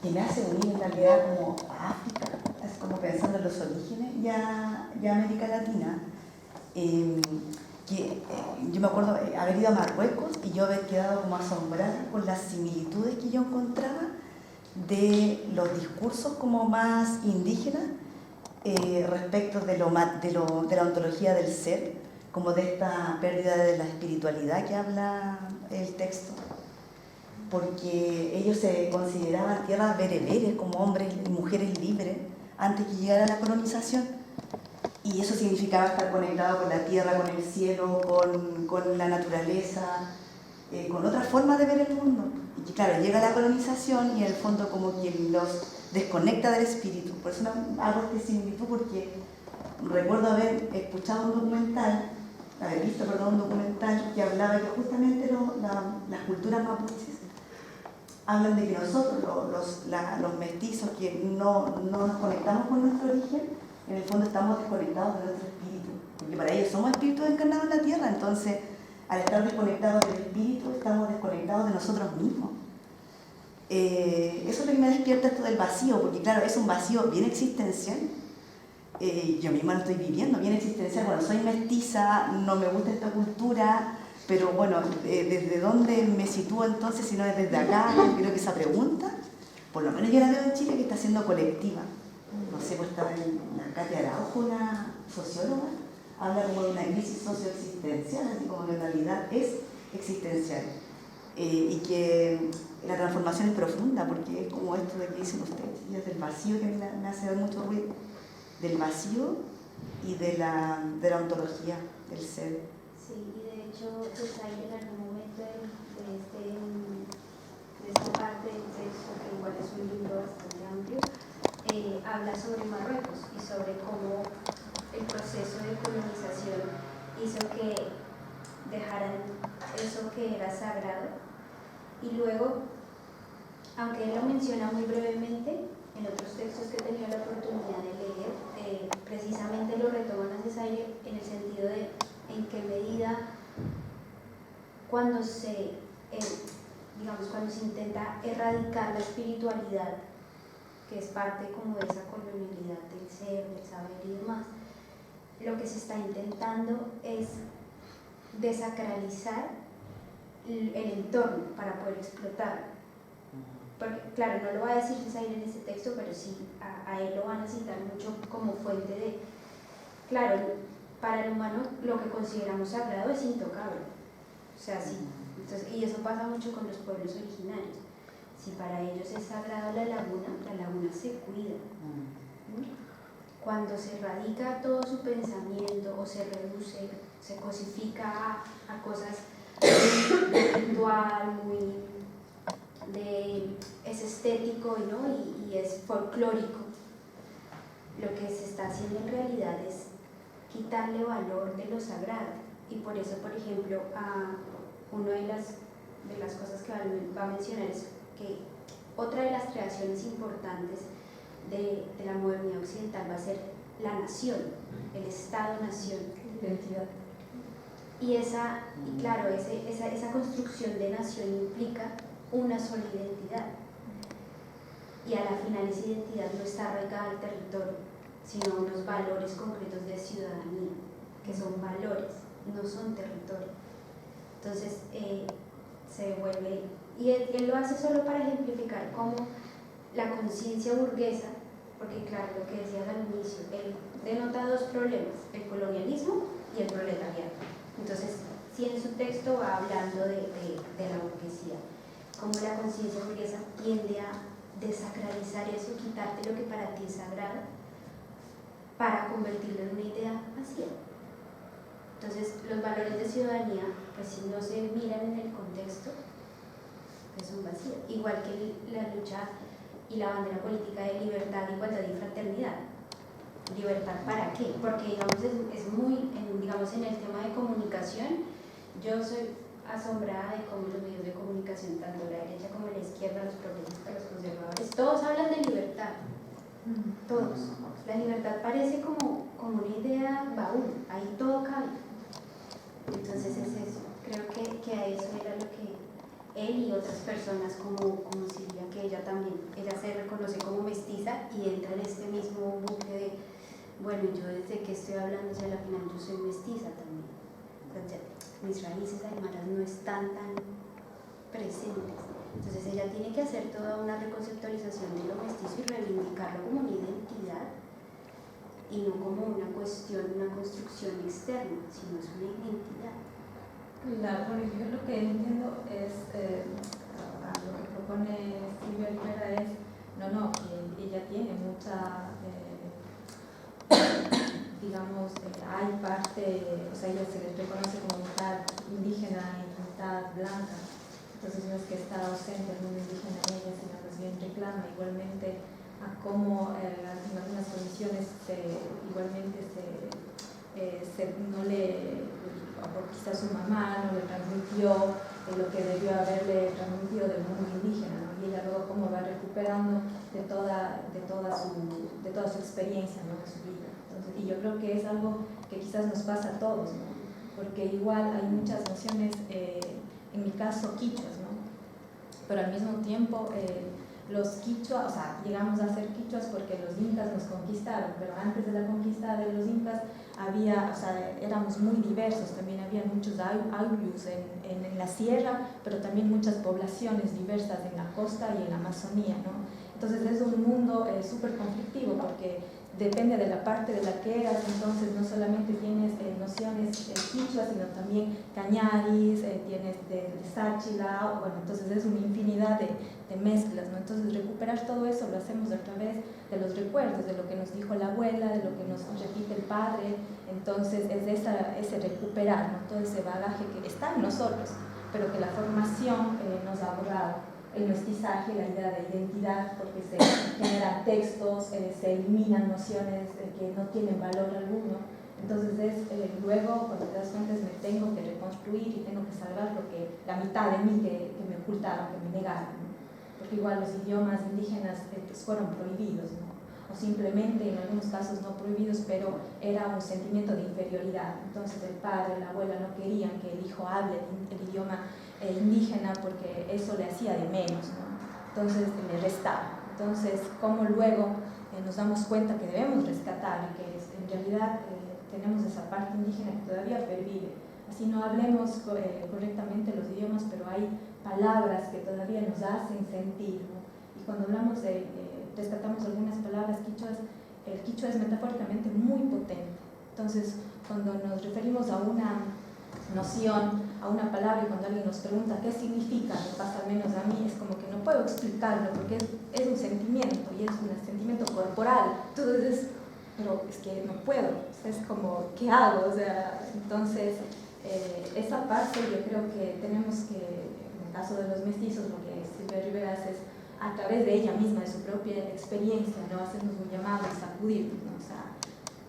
que me hace unir en realidad como a África, es como pensando en los orígenes ya América Latina. Yo me acuerdo haber ido a Marruecos y yo haber quedado como asombrada con las similitudes que yo encontraba de los discursos como más indígenas respecto de la ontología del ser, como de esta pérdida de la espiritualidad que habla el texto, porque ellos se consideraban tierras bereberes, como hombres y mujeres libres antes que llegara la colonización, y eso significaba estar conectado con la tierra, con el cielo, con la naturaleza, con otra forma de ver el mundo. Y claro, llega la colonización y en el fondo como que los desconecta del espíritu. Por eso hago este similitud, porque recuerdo haber escuchado un documental, un documental que hablaba que justamente las culturas mapuches hablan de que nosotros, los mestizos que no nos conectamos con nuestro origen, en el fondo estamos desconectados de nuestro espíritu, porque para ellos somos espíritus encarnados en la tierra. Entonces, al estar desconectados del espíritu, estamos desconectados de nosotros mismos. Eso es lo que me despierta esto del vacío, porque claro, es un vacío bien existencial. Yo misma lo estoy viviendo, bien existencial. Bueno, soy mestiza, no me gusta esta cultura, pero bueno, ¿desde dónde me sitúo entonces si no es desde acá? Creo que esa pregunta, por lo menos yo la veo en Chile, que está siendo colectiva. No sé, pues estaba en la Katia Araujo, una socióloga, habla como de una crisis socioexistencial, así como que en realidad es existencial. Y que la transformación es profunda, porque es como esto de que dicen ustedes, y es del vacío que me hace dar mucho ruido, del vacío y de la ontología del ser. Sí, y de hecho, pues ahí en algún momento de esta parte del texto, que igual es un libro bastante amplio, habla sobre Marruecos y sobre cómo el proceso de colonización hizo que dejaran eso que era sagrado, y luego, aunque él lo menciona muy brevemente en otros textos que he tenido la oportunidad de leer, precisamente lo retoma necesario en el sentido de en qué medida cuando se intenta erradicar la espiritualidad, que es parte como de esa colonialidad del ser, del saber y demás, lo que se está intentando es desacralizar el entorno para poder explotarlo. Porque, claro, no lo va a decir Césaire en ese texto, pero sí a él lo van a citar mucho como fuente de, claro, para el humano lo que consideramos sagrado es intocable. O sea, sí. Entonces, y eso pasa mucho con los pueblos originarios. Si para ellos es sagrado la laguna se cuida. Cuando se radica todo su pensamiento o se reduce, se cosifica a cosas muy ritual, es estético, ¿no? y es folclórico, lo que se está haciendo en realidad es quitarle valor de lo sagrado. Y por eso, por ejemplo, una de las cosas que va a mencionar es que otra de las creaciones importantes de la modernidad occidental va a ser la nación, el Estado-nación. Identidad. Y claro, esa construcción de nación implica una sola identidad. Y a la final esa identidad no está arraigada al territorio, sino a unos valores concretos de ciudadanía, que son valores, no son territorio. Entonces, se vuelve, y él lo hace solo para ejemplificar cómo la conciencia burguesa, porque claro, lo que decías al inicio, él denota dos problemas, el colonialismo y el proletariado. Entonces, si en su texto va hablando de la burguesía, cómo la conciencia burguesa tiende a desacralizar eso, quitarte lo que para ti es sagrado, para convertirlo en una idea vacía. Entonces, los valores de ciudadanía, pues si no se miran en el contexto, pues son vacíos. Igual que la lucha y la bandera política de libertad, igualdad y fraternidad. ¿Libertad para qué? Porque, digamos, es muy, digamos, en el tema de comunicación, yo soy asombrada de cómo los medios de comunicación, tanto la derecha como la izquierda, los progresistas, los conservadores, todos hablan de libertad, todos. La libertad parece como una idea baúl, ahí todo cabe. Entonces es eso, creo que a eso era lo que él y otras personas como Silvia, que ella se reconoce como mestiza y entra en este mismo bucle de, bueno, yo desde que estoy hablando, o sea, al final yo soy mestiza también. Entonces, mis raíces aymaras no están tan presentes. Entonces ella tiene que hacer toda una reconceptualización de lo mestizo y reivindicarlo como una identidad y no como una cuestión, una construcción externa, sino es una identidad. Bueno, yo lo que entiendo es, lo que propone Silvia Rivera es, que ella tiene mucha, digamos, hay parte, o sea, ella se les reconoce como mitad indígena y mitad blanca, entonces no es que está ausente el mundo indígena en ella, sino que bien reclama igualmente a cómo en algunas condiciones igualmente no le, o quizás su mamá no le transmitió lo que debió haberle transmitido del mundo indígena, ¿no? Y ella luego cómo va recuperando de toda su experiencia, ¿no? De su vida. Entonces, y yo creo que es algo que quizás nos pasa a todos, ¿no? Porque igual hay muchas nociones, en mi caso quichuas, ¿no? Pero al mismo tiempo los quichuas, o sea, llegamos a ser quichuas porque los incas nos conquistaron, pero antes de la conquista de los incas había, o sea, éramos muy diversos, también había muchos ayllus en la sierra, pero también muchas poblaciones diversas en la costa y en la Amazonía, ¿no? Entonces es un mundo súper conflictivo porque depende de la parte de la que eras, entonces no solamente tienes nociones quichuas, sino también cañaris, tienes de sáchila, bueno, entonces es una infinidad de mezclas, ¿no? Entonces recuperar todo eso lo hacemos a través de los recuerdos, de lo que nos dijo la abuela, de lo que nos repite el padre, entonces es ese recuperar, ¿no? Todo ese bagaje que está en nosotros, pero que la formación nos ha borrado. El mestizaje, la idea de identidad, porque se generan textos, se eliminan nociones que no tienen valor alguno. Entonces luego, cuando te das cuenta, me tengo que reconstruir y tengo que salvar la mitad de mí que me ocultaron, que me negaron, ¿no? Porque igual los idiomas indígenas pues fueron prohibidos, ¿no? O simplemente, en algunos casos no prohibidos, pero era un sentimiento de inferioridad. Entonces el padre, la abuela no querían que el hijo hable el idioma indígena porque eso le hacía de menos, ¿no? Entonces le restaba. Entonces, como luego nos damos cuenta que debemos rescatar y que en realidad tenemos esa parte indígena que todavía pervive. Así no hablemos correctamente los idiomas, pero hay palabras que todavía nos hacen sentir, ¿no? Y cuando hablamos rescatamos algunas palabras quichuas, el quichua es metafóricamente muy potente. Entonces, cuando nos referimos a una noción, a una palabra, y cuando alguien nos pregunta qué significa, me pasa al menos a mí, es como que no puedo explicarlo porque es un sentimiento y es un sentimiento corporal. Entonces, pero es que no puedo, es como, ¿qué hago? O sea, entonces, esa parte yo creo que tenemos que, en el caso de los mestizos, lo que Silvia Rivera hace es, a través de ella misma, de su propia experiencia, ¿no? Hacernos un llamado y sacudirnos, ¿no? O sea,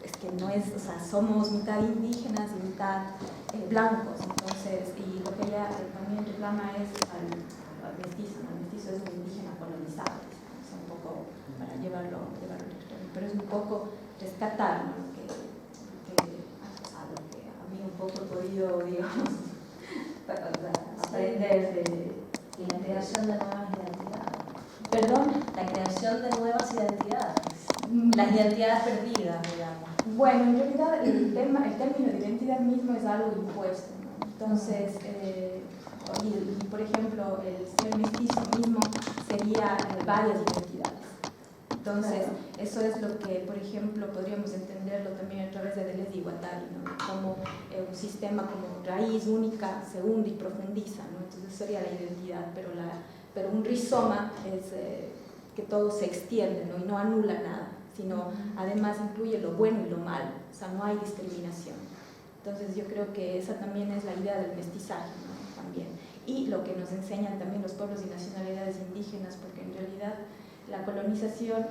es que no es, o sea, somos mitad indígenas y mitad blancos, entonces, y lo que ella también reclama es al mestizo, ¿no? El mestizo es un indígena colonizado, o sea, un poco para llevarlo al extremo, pero es un poco rescatar, ¿no? Lo que a mí un poco he podido, digamos, aprender de la creación de nuevas identidades. ¿Perdón? La creación de nuevas identidades, las identidades perdidas, digamos. Bueno, en realidad el término de identidad mismo es algo impuesto, ¿no? Entonces, y por ejemplo, el ser mestizo mismo sería varias identidades. Entonces, eso es lo que, por ejemplo, podríamos entenderlo también a través de Deleuze y Guattari, ¿no? Como un sistema como raíz única se hunde y profundiza, ¿no? Entonces sería la identidad, pero un rizoma es que todo se extiende, ¿no? Y no anula nada, sino además incluye lo bueno y lo malo, o sea, no hay discriminación. Entonces yo creo que esa también es la idea del mestizaje, ¿no? También. Y lo que nos enseñan también los pueblos y nacionalidades indígenas, porque en realidad la colonización,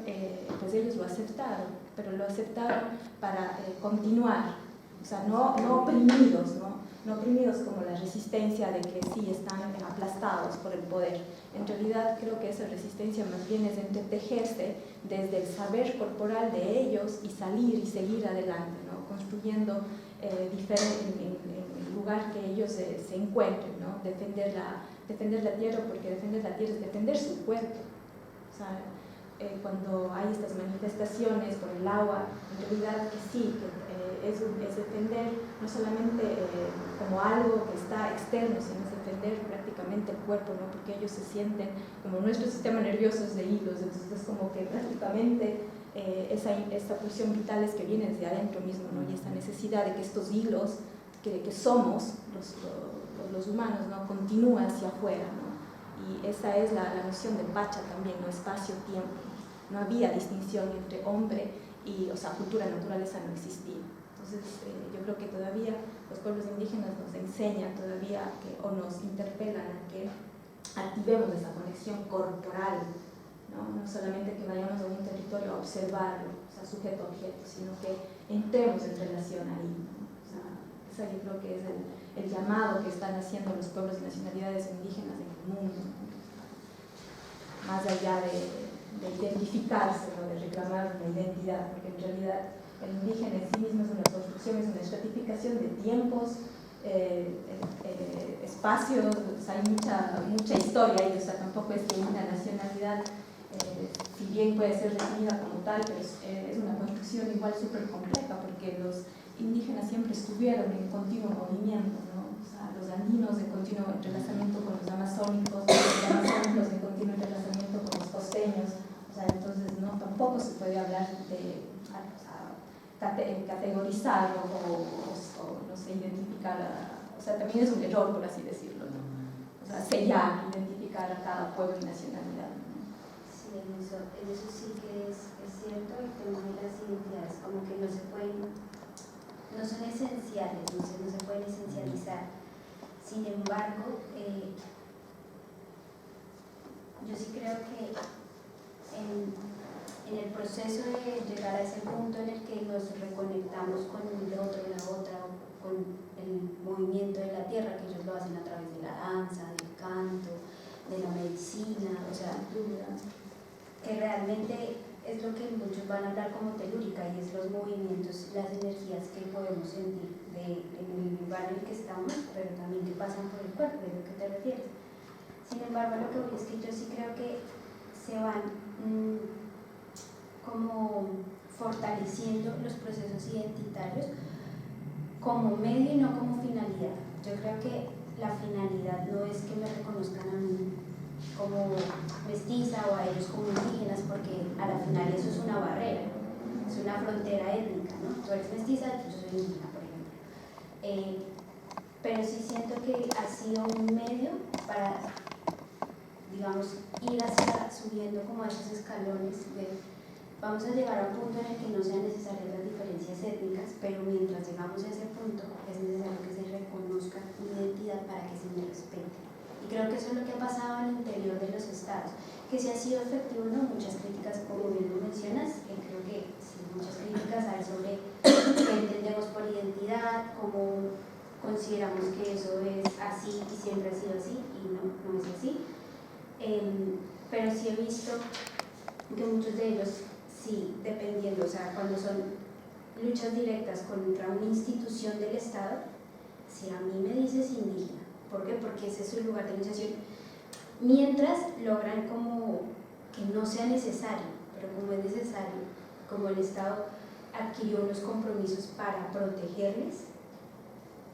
pues ellos lo aceptaron, pero lo aceptaron para continuar, o sea, no oprimidos, ¿no? no oprimidos como la resistencia de que sí están aplastados por el poder. En realidad creo que esa resistencia más bien es entretejerse desde el saber corporal de ellos y salir y seguir adelante, ¿no? Construyendo en el lugar que ellos se encuentren, ¿no? Defender la tierra, porque defender la tierra es defender su cuerpo. O sea, cuando hay estas manifestaciones por el agua, en realidad que sí, que es defender no solamente como algo que está externo, sino es defender prácticamente el cuerpo, ¿no? Porque ellos se sienten como nuestro sistema nervioso es de hilos, entonces es como que prácticamente esta pulsión vital es que viene desde adentro mismo, ¿no? Y esta necesidad de que estos hilos que somos los humanos, ¿no? Continúa hacia afuera, ¿no? Y esa es la noción de Pacha también, ¿no? Espacio-tiempo. No había distinción entre hombre y, o sea, cultura, naturaleza no existía. Entonces, yo creo que todavía los pueblos indígenas nos enseñan todavía o nos interpelan a que activemos esa conexión corporal, ¿no? No solamente que vayamos a un territorio a observarlo, o sea, sujeto-objeto, sino que entremos en relación ahí, ¿no? O sea, esa yo creo que es el llamado que están haciendo los pueblos y nacionalidades indígenas en el mundo, ¿no? Más allá de identificarse, ¿no? De reclamar una identidad, porque en realidad el indígena en sí mismo es una construcción, es una estratificación de tiempos, espacios, o sea, hay mucha historia ahí, o sea, tampoco es que una nacionalidad, si bien puede ser definida como tal, pero es una construcción igual súper compleja, porque los indígenas siempre estuvieron en continuo movimiento, ¿no? O sea, los andinos en continuo entrelazamiento con los amazónicos, los amazónicos en continuo entrelazamiento con los costeños, o sea, entonces no, tampoco se puede hablar de categorizar o no sé, identificar, o sea, también es un error, por así decirlo, ¿no? O sea, sellar, identificar a cada pueblo y nacionalidad, ¿no? Sí, en eso sí que es cierto, el tema de las identidades, como que no son esenciales, no se pueden esencializar. Sin embargo, yo sí creo que en el proceso de llegar a ese punto en el que nos reconectamos con el otro, la otra, con el movimiento de la tierra, que ellos lo hacen a través de la danza, del canto, de la medicina, o sea, que realmente es lo que muchos van a hablar como telúrica, y es los movimientos, las energías que podemos sentir en el lugar en el que estamos, pero también que pasan por el cuerpo, es lo que te refieres. Sin embargo, lo que voy es que yo sí creo que se van como fortaleciendo los procesos identitarios como medio y no como finalidad. Yo creo que la finalidad no es que me reconozcan a mí como mestiza o a ellos como indígenas, porque a la final eso es una barrera, es una frontera étnica, ¿no? Tú eres mestiza, yo soy indígena, por ejemplo. Pero sí siento que ha sido un medio para, digamos, ir subiendo como a esos escalones vamos a llegar a un punto en el que no sean necesarias las diferencias étnicas, pero mientras llegamos a ese punto es necesario que se reconozca una identidad para que se me respete. Y creo que eso es lo que ha pasado en el interior de los estados, que si ha sido efectivo, ¿no? Muchas críticas, como bien lo mencionas, creo que sí, muchas críticas hay sobre qué entendemos por identidad, cómo consideramos que eso es así y siempre ha sido así, y no es así. Pero sí he visto que muchos de ellos, sí, dependiendo, o sea, cuando son luchas directas contra una institución del Estado, si a mí me dices indígena, ¿por qué? Porque ese es su lugar de iniciación, mientras logran como que no sea necesario, pero como es necesario, como el Estado adquirió unos compromisos para protegerles,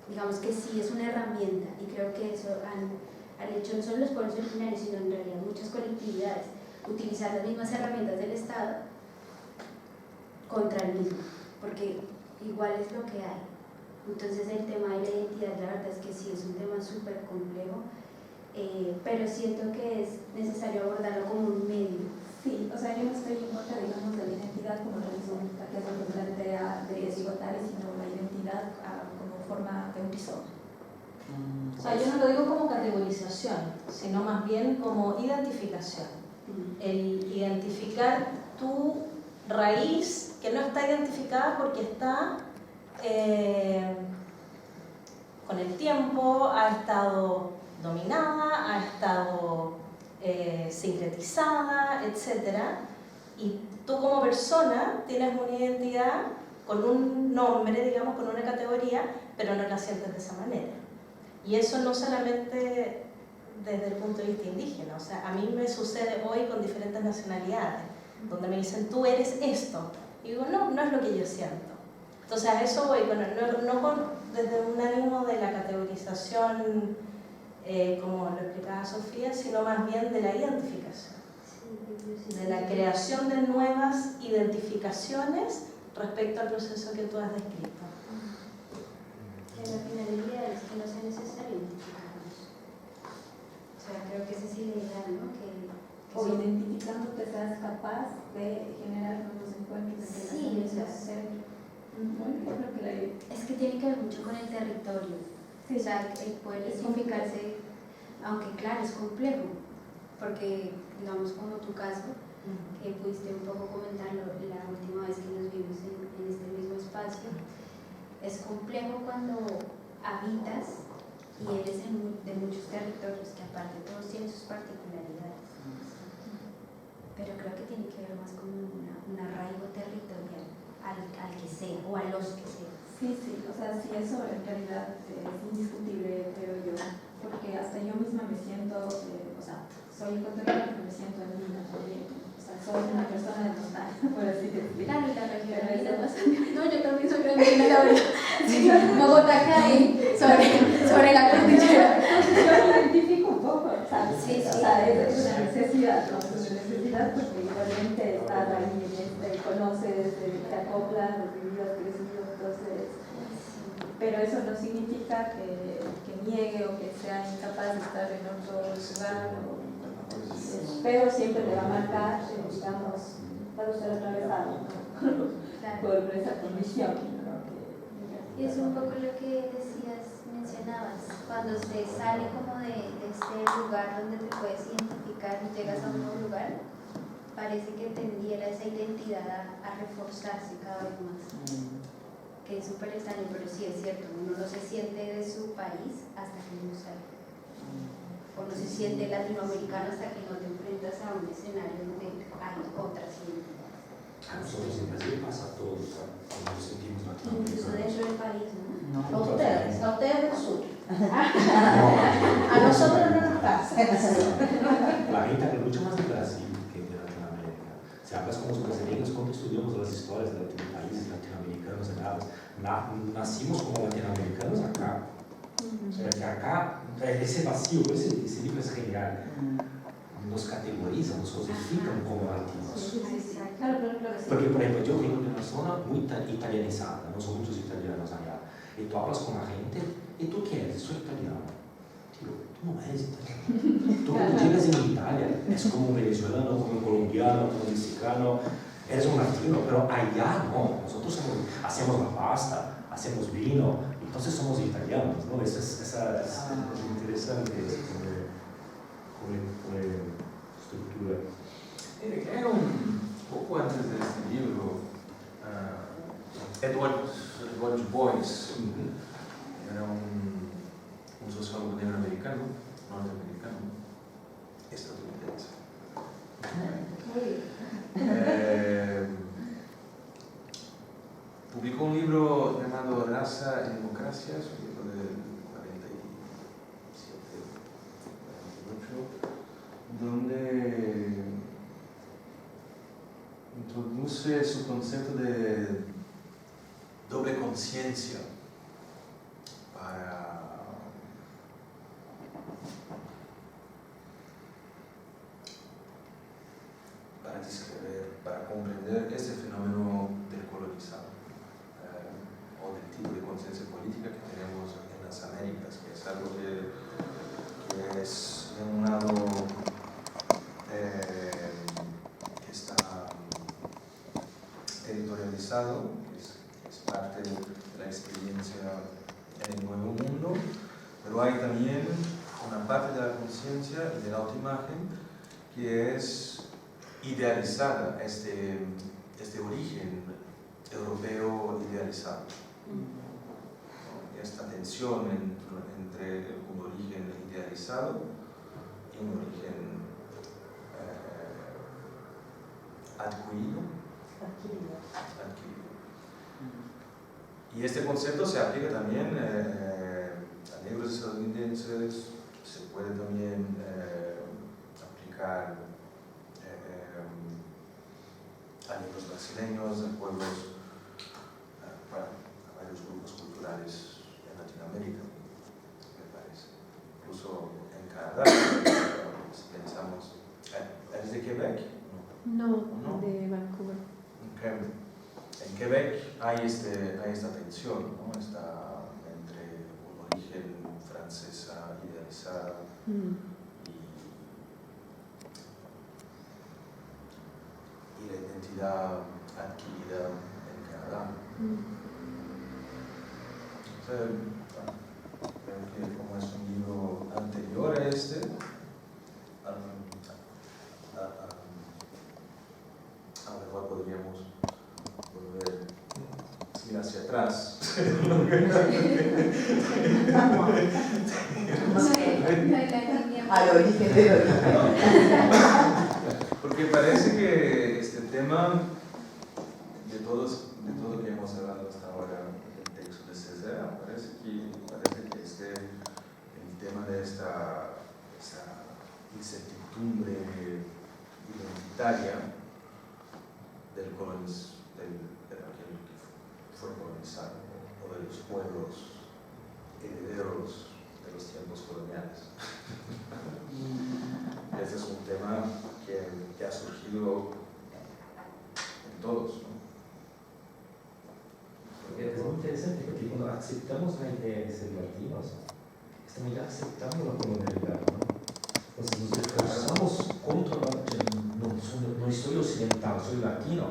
digamos que sí es una herramienta, y creo que eso han hecho no solo los pueblos originarios, sino en realidad muchas colectividades, utilizar las mismas herramientas del Estado contra el mismo, porque igual es lo que hay. Entonces el tema de la identidad, la verdad es que sí es un tema súper complejo, pero siento que es necesario abordarlo como un medio. Sí, o sea, yo no estoy en contra, digamos, de la identidad como religión, que es lo que plantea de Sigotari, sino la identidad como forma de un rizoma. O sea, yo no lo digo como categorización, sino más bien como identificación. El identificar tu raíz, que no está identificada porque está con el tiempo ha estado dominada, ha estado sincretizada, etc. Y tú como persona tienes una identidad con un nombre, digamos, con una categoría, pero no la sientes de esa manera. Y eso no solamente desde el punto de vista indígena, o sea, a mí me sucede hoy con diferentes nacionalidades, donde me dicen, tú eres esto. Y digo, no, no es lo que yo siento. Entonces a eso voy, desde un ánimo de la categorización, como lo explicaba Sofía, sino más bien de la identificación, de la creación de nuevas identificaciones respecto al proceso que tú has descrito. La finalidad es que no sea necesario identificarnos. O sea, creo que ese es el ideal, ¿no? O identificándote seas capaz de generar nuevos encuentros. Sí, eso es. Yo creo que es que tiene que ver mucho con el territorio. Sí. O sea, el poder identificarse, aunque claro, es complejo, porque, digamos, como tu caso, que pudiste un poco comentarlo la última vez que nos vimos en este mismo espacio, es complejo cuando habitas y eres de muchos territorios, que aparte todos tienen sus particularidades. Pero creo que tiene que ver más con un arraigo territorial al que sea o a los que sea. Sí, o sea, sí, eso en realidad es indiscutible, creo yo, porque hasta yo misma me siento, o sea, soy ecuatoriana, pero me siento andina también. O sea, soy una persona de total, por así decirlo. Claro, y la región andina también. No, yo también soy andina, la verdad. Sí, Bogotá cae sobre la cordillera. Entonces yo me identifico un poco, ¿sabes? Sí, o sea, es una necesidad, ¿no? Es una necesidad porque igualmente estás ahí y conoces, te acoplas, has vivido, has crecido, entonces. Pero eso no significa que niegue o que sea incapaz de estar en otro lugar. Pero siempre te va a marcar, digamos, vas a ser atravesado, ¿no? por esa condición, ¿no? Y es un poco lo que mencionabas, cuando se sale como de este lugar donde te puedes identificar y llegas a un nuevo lugar, parece que tendiera esa identidad a reforzarse cada vez más. Que es súper extraño, pero sí es cierto, uno no se siente de su país hasta que no sale. O no se siente latinoamericano hasta que no te enfrentas a un escenario donde hay otras identidades. A nosotros en Brasil pasa todo, nos sentimos Incluso latinoamericanos. dentro del país, ¿no? A ustedes del sur. A nosotros no nos pasa. La gente habla mucho más de Brasil que de Latinoamérica. Si hablas con los brasileños, cuando estudiamos las historias de los países latinoamericanos, nacimos como latinoamericanos acá. O sea, que acá, ese vacío, ese libro es genial. Nos categorizan, nos cosifican como latinos. Porque, por ejemplo, yo vengo de una zona muy italianizada, no son muchos italianos allá. Y tú hablas con la gente, ¿y tú qué eres? Soy italiano. Digo, tú no eres italiano. Tú cuando llegas en Italia, es como un venezolano, como un colombiano, como un mexicano, eres un latino, pero allá no. Nosotros hacemos la pasta, hacemos vino, entonces somos italianos, ¿no? Es interesante como estructura. Era un poco antes de este libro, Edward Du Bois, era un sociólogo negro-americano, norteamericano, estadounidense. Publicó un libro llamado Raza y Democracia, es un libro del 47, 48, donde introduce su concepto de doble conciencia para describir, para comprender este fenómeno del colonizado o del tipo de conciencia política que tenemos en las Américas, que es algo que es de un lado que está territorializado, que es parte de la experiencia en el Nuevo Mundo, pero hay también una parte de la conciencia y de la autoimagen que es idealizada, este origen europeo idealizado. esta tensión entre un origen idealizado y un origen adquirido. Y este concepto se aplica también a negros estadounidenses, se puede también aplicar a negros brasileños, a pueblos, a varios grupos culturales en Latinoamérica, me parece. Incluso en Canadá, si pensamos, ¿eres de Quebec? No, de Vancouver. Okay. En Quebec hay esta tensión, ¿no? Entre un origen francesa idealizada y la identidad adquirida en Canadá. Creo que como es un libro anterior a este, a lo mejor podríamos volver ir hacia atrás. Al origen del origen. Porque parece que este tema, de todo que hemos hablado hasta ahora, el texto de César, parece que el tema de esta incertidumbre identitaria de aquel que fue colonizado, o de los pueblos herederos de los tiempos coloniales. Ese es un tema que ha surgido en todos, ¿no? Es muy interesante porque cuando aceptamos la idea de ser latinos, estamos ya aceptando la colonialidad, ¿no? Entonces nos esforzamos contra no soy occidental, soy latino,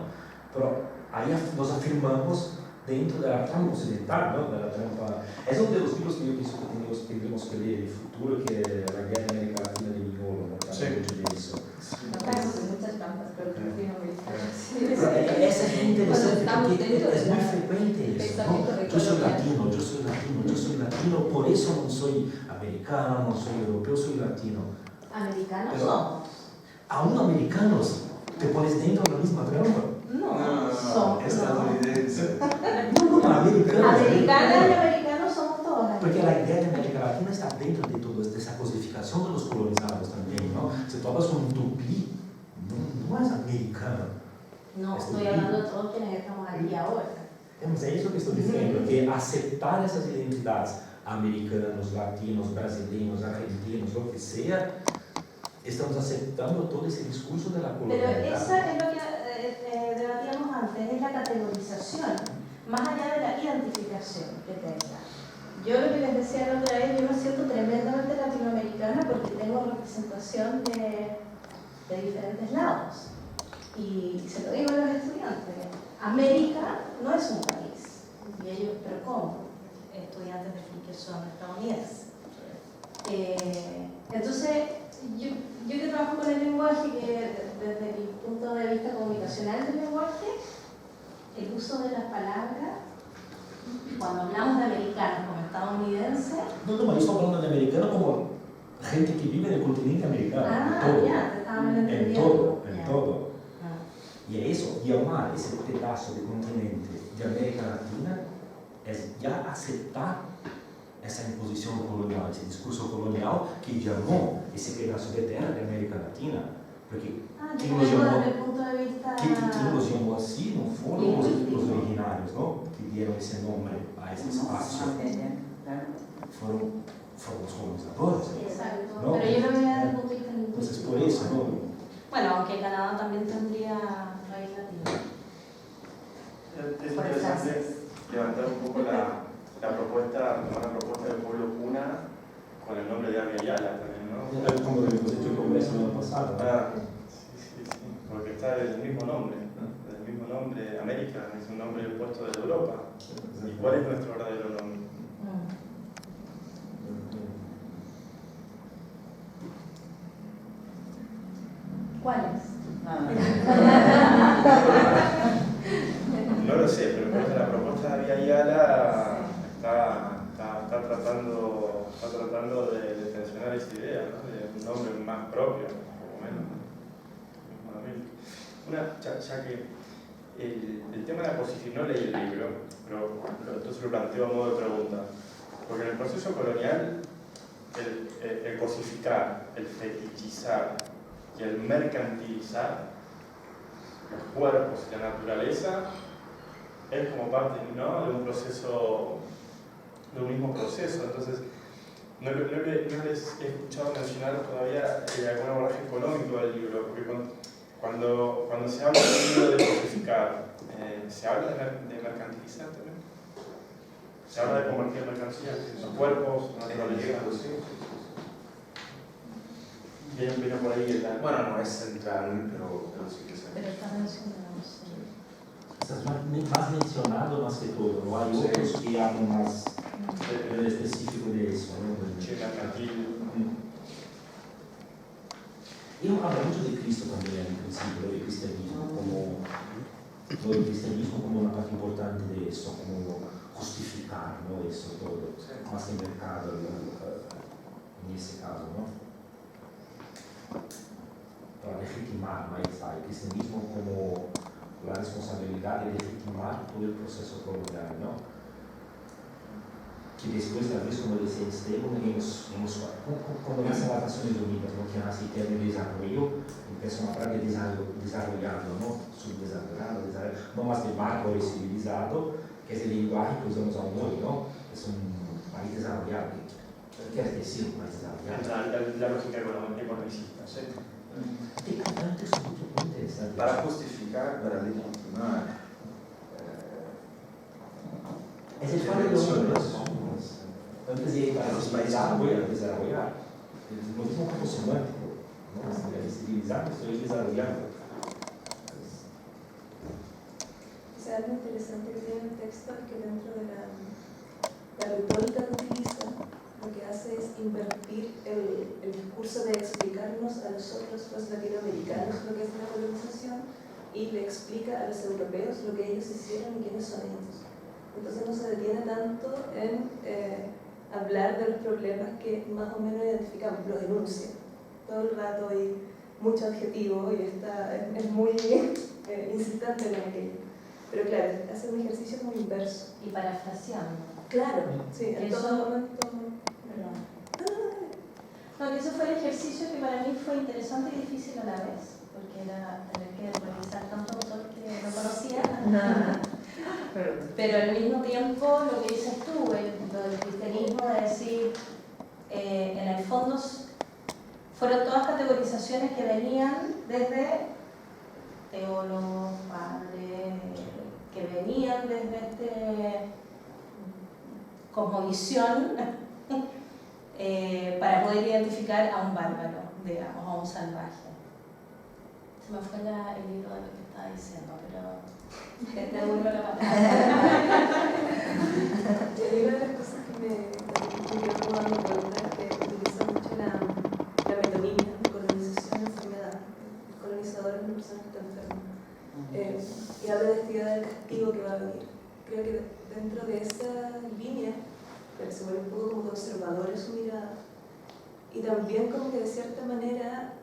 pero ahí nos afirmamos dentro de la trampa occidental, ¿no? De la trampa. Es uno de los libros que yo pienso que tendremos que leer en el futuro, que es La Guerra de América Latina de Mignolo, ¿no? Sí. Mucho de eso. No caemos en muchas trampas, pero creo que no me Eso es interesante porque es muy frecuente eso, ¿no? Yo soy latino, por eso no soy americano, no soy europeo, soy latino. Americanos Pero somos. Aún americanos, te pones dentro de la misma trampa. No, somos. Estadounidense. No, americanos. Americanas y americanos somos todos. Porque la idea de América Latina está dentro de todo, de esa cosificación de los colonizados también, ¿no? Si tú hablas con un tupí, no es americano. No, estoy hablando de todos quienes estamos aquí ahora. Es eso que estoy diciendo, que aceptar esas identidades, americanos, latinos, brasileños, argentinos, lo que sea, estamos aceptando todo ese discurso de la colonialidad. Pero esa es lo que debatíamos antes, es la categorización, más allá de la identificación que tenga. Yo lo que les decía la otra vez, yo me siento tremendamente latinoamericana porque tengo representación de diferentes lados. Y se lo digo a los estudiantes, América no es un país. Y ellos, ¿pero cómo? Estudiantes de aquí que son estadounidenses. Entonces, yo que trabajo con el lenguaje, que desde el punto de vista comunicacional del lenguaje, el uso de las palabras, cuando hablamos de americanos como estadounidenses... No, yo estoy hablando de americano como gente que vive en el continente americano. todo. Ya, te estaban entendiendo. En todo. Y eso, llamar ese pedazo de continente de América Latina es ya aceptar esa imposición colonial, ese discurso colonial que llamó ese pedazo de tierra de América Latina. Porque ¿quién los llamó así? No fueron los originarios, ¿no? Que dieron ese nombre a ese espacio. Fueron los colonizadores. Exacto, ¿no? pero yo lo veía desde el punto de vista lingüístico. Entonces, por eso, ¿no? Bueno, aunque Canadá también tendría raíz latina. Es interesante levantar un poco la propuesta, tomar la propuesta del pueblo cuna con el nombre de Abya Yala también, ¿no? Como lo hemos hecho el Congreso el año pasado. Sí, porque está desde el mismo nombre, ¿no? Desde el mismo nombre, América, es un nombre puesto desde Europa. ¿Y cuál es nuestro verdadero nombre? ¿Cuál es? No lo sé, pero creo que la propuesta de Abya Yala está un nombre más propio, por lo menos. Ya que el tema de la cosificación, no leí el libro, pero entonces lo planteo a modo de pregunta. Porque en el proceso colonial, el cosificar, el fetichizar y el mercantilizar los cuerpos y la naturaleza es como parte, ¿no?, de un proceso, de un mismo proceso. Entonces, no les he escuchado mencionar todavía algún abordaje económico del libro, porque cuando se habla del libro de cosificar, ¿se habla de mercantilizar también? ¿Se habla de convertir mercancías en los cuerpos, naturaleza? Viene por ahí el... Bueno, no es central, pero sí que se... Pero está mencionado, sí. Estás más mencionado más que todo, no hay otros que hablan más específico de eso, ¿no? mercantil. Y habla mucho de Cristo también, en principio, del cristianismo, todo el cristianismo como una parte importante de eso, como justificar, ¿no? Eso todo, más que mercado en ese caso, ¿no? Para legitimar, ¿no? El cristianismo como la responsabilidad de legitimar todo el proceso colonial, ¿no? Que después, tal vez, como decía Esteban, cuando nacen las Naciones Unidas, ¿no?, que nace el término de desarrollo, empiezan a hablar de desarrollado, ¿no?, subdesarrollado, no más de bárbaro y civilizado, que es el lenguaje que usamos aún hoy, ¿no? Es un país desarrollado. ¿Qué quiere decir un país desarrollado? La lógica economicista, ¿sí? Antes es muy interesante. Para justificar, para legitimar. Es el fallo de los antes de ir para los países voy a desarrollar. Lo mismo como semántico, ¿no? Civilizar, estoy desarrollando. O sea, algo interesante que tiene el texto es que dentro de la retórica que utiliza, lo que hace es invertir el discurso de explicarnos a nosotros, los latinoamericanos, lo que es la colonización, y le explica a los europeos lo que ellos hicieron y quiénes son ellos. Entonces no se detiene tanto en hablar de los problemas que más o menos identificamos, los denuncia todo el rato y mucho adjetivo y es muy insistente en aquello. Pero claro, hace un ejercicio muy inverso. Y parafraseando. Claro, sí, en Eso- todo momento. Perdón. No, que ese fue el ejercicio que para mí fue interesante y difícil a la vez, porque era tener que revisar tanto autor que no conocía. Pero al mismo tiempo, lo que dices tú, lo del cristianismo, de decir, en el fondo fueron todas categorizaciones que venían desde teólogos, padres, que venían desde cosmovisión para poder identificar a un bárbaro, digamos, a un salvaje. Se me fue el hilo de lo que estaba diciendo, pero te devuelvo la palabra. Y una de las cosas que me quedó dando cuenta es que utiliza mucho la metonimia de colonización y enfermedad. El colonizador es una persona que está enferma. Y habla de esta idea del castigo que va a venir. Creo que dentro de esa línea, pero se vuelve un poco como conservadora su mirada. Y también como que de cierta manera,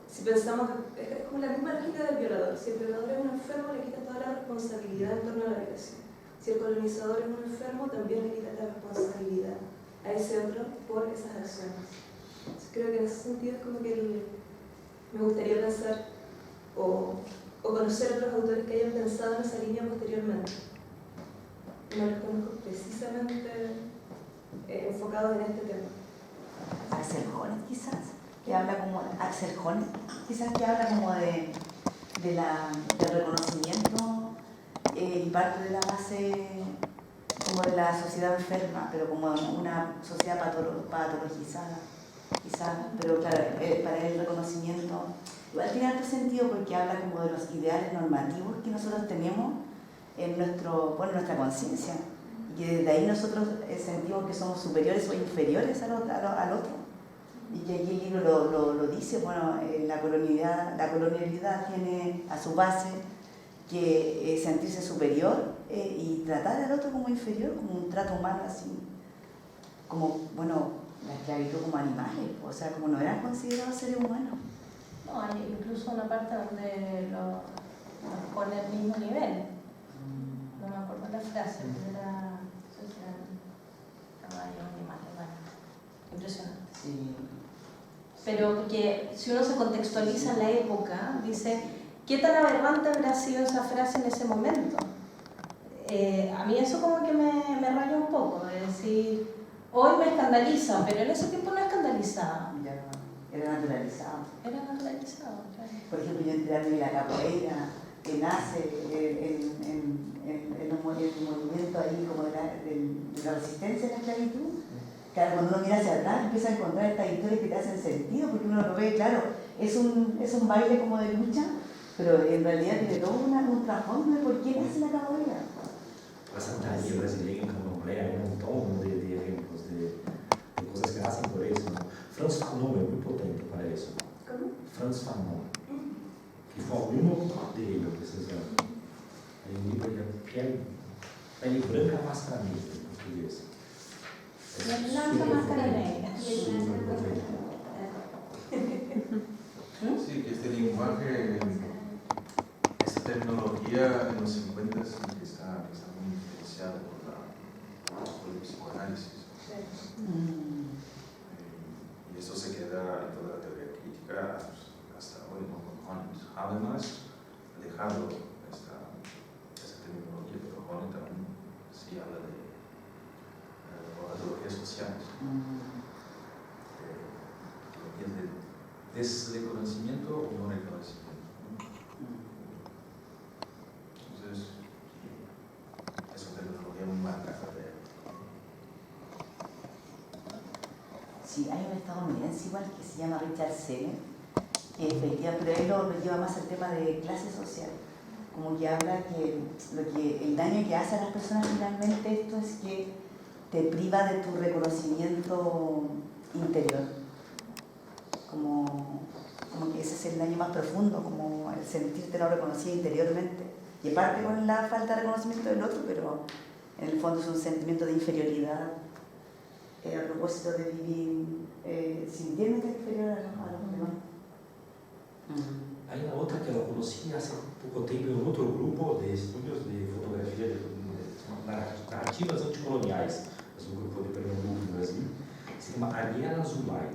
si pensamos, es como la misma lógica del violador. Si el violador es un enfermo, le quita toda la responsabilidad en torno a la violación. Si el colonizador es un enfermo, también le quita la responsabilidad a ese otro por esas acciones. Entonces, creo que en ese sentido es como que me gustaría pensar o conocer a otros autores que hayan pensado en esa línea posteriormente. No los conozco precisamente enfocados en este tema. Axel Honneth, quizás, que habla como Axel Honneth, quizás que habla como del reconocimiento y parte de la base como de la sociedad enferma, pero como una sociedad patologizada, quizás, pero claro, para él el reconocimiento igual tiene alto sentido porque habla como de los ideales normativos que nosotros tenemos en nuestra conciencia, y que desde ahí nosotros sentimos que somos superiores o inferiores al otro. Y que aquí el libro lo dice, bueno, la colonialidad tiene a su base que sentirse superior y tratar al otro como inferior, como un trato humano así, como, bueno, la esclavitud como animales, o sea, como no eran considerados seres humanos. No, hay incluso una parte donde los pone al mismo nivel. No me acuerdo la frase, pero era caballo, animales, bueno, impresionante. Sí. Pero que si uno se contextualiza en la época, dice, ¿qué tan aberrante habrá sido esa frase en ese momento? A mí eso como que me raya un poco, es decir, hoy me escandaliza, pero en ese tiempo no escandalizaba. Ya, era naturalizado. Era naturalizado, claro. Por ejemplo, yo enterarme de la capoeira, que nace en un movimiento ahí como de la resistencia a la esclavitud. Claro, cuando uno mira hacia atrás empieza a encontrar estas historias que te hacen sentido, porque uno lo ve, claro, es un baile como de lucha, pero en realidad tiene todo un trasfondo de por qué nace la capoeira. La santería brasileña en candomblé hay un montón de ejemplos de cosas que hacen por eso, ¿no? Franz Fanon es muy potente para eso. ¿Cómo? Franz Fanon, que fue uno de ellos, precisamente. Hay un libro de Pele Branca Máscara Negra, en portugués. La blanca máscara negra. Sí, que este lenguaje, esta terminología en los 50 sí que está muy influenciada por el psicoanálisis. Y eso se queda en toda la teoría crítica hasta hoy, ¿no? Con Honeck. Habermas ha dejado esa terminología, pero Honeck también sí habla de patologías sociales. ¿Es de reconocimiento o no reconocimiento? Entonces, es una terminología muy marcada de él. Sí, hay un estadounidense igual que se llama Richard Seller, que efectivamente, pero él lo lleva más al tema de clase social. Como que habla que el daño que hace a las personas finalmente esto es que te priva de tu reconocimiento interior. Como que ese es el daño más profundo, como el sentirte no reconocido interiormente. Y parte con la falta de reconocimiento del otro, pero en el fondo es un sentimiento de inferioridad a propósito de vivir sintiéndote inferior a los demás. Hay una otra que la conocí hace poco tiempo en otro grupo de estudios de fotografía de narrativas anticoloniais. Es un grupo de Pernambuco, en Brasil. Se llama Ariana Zulay.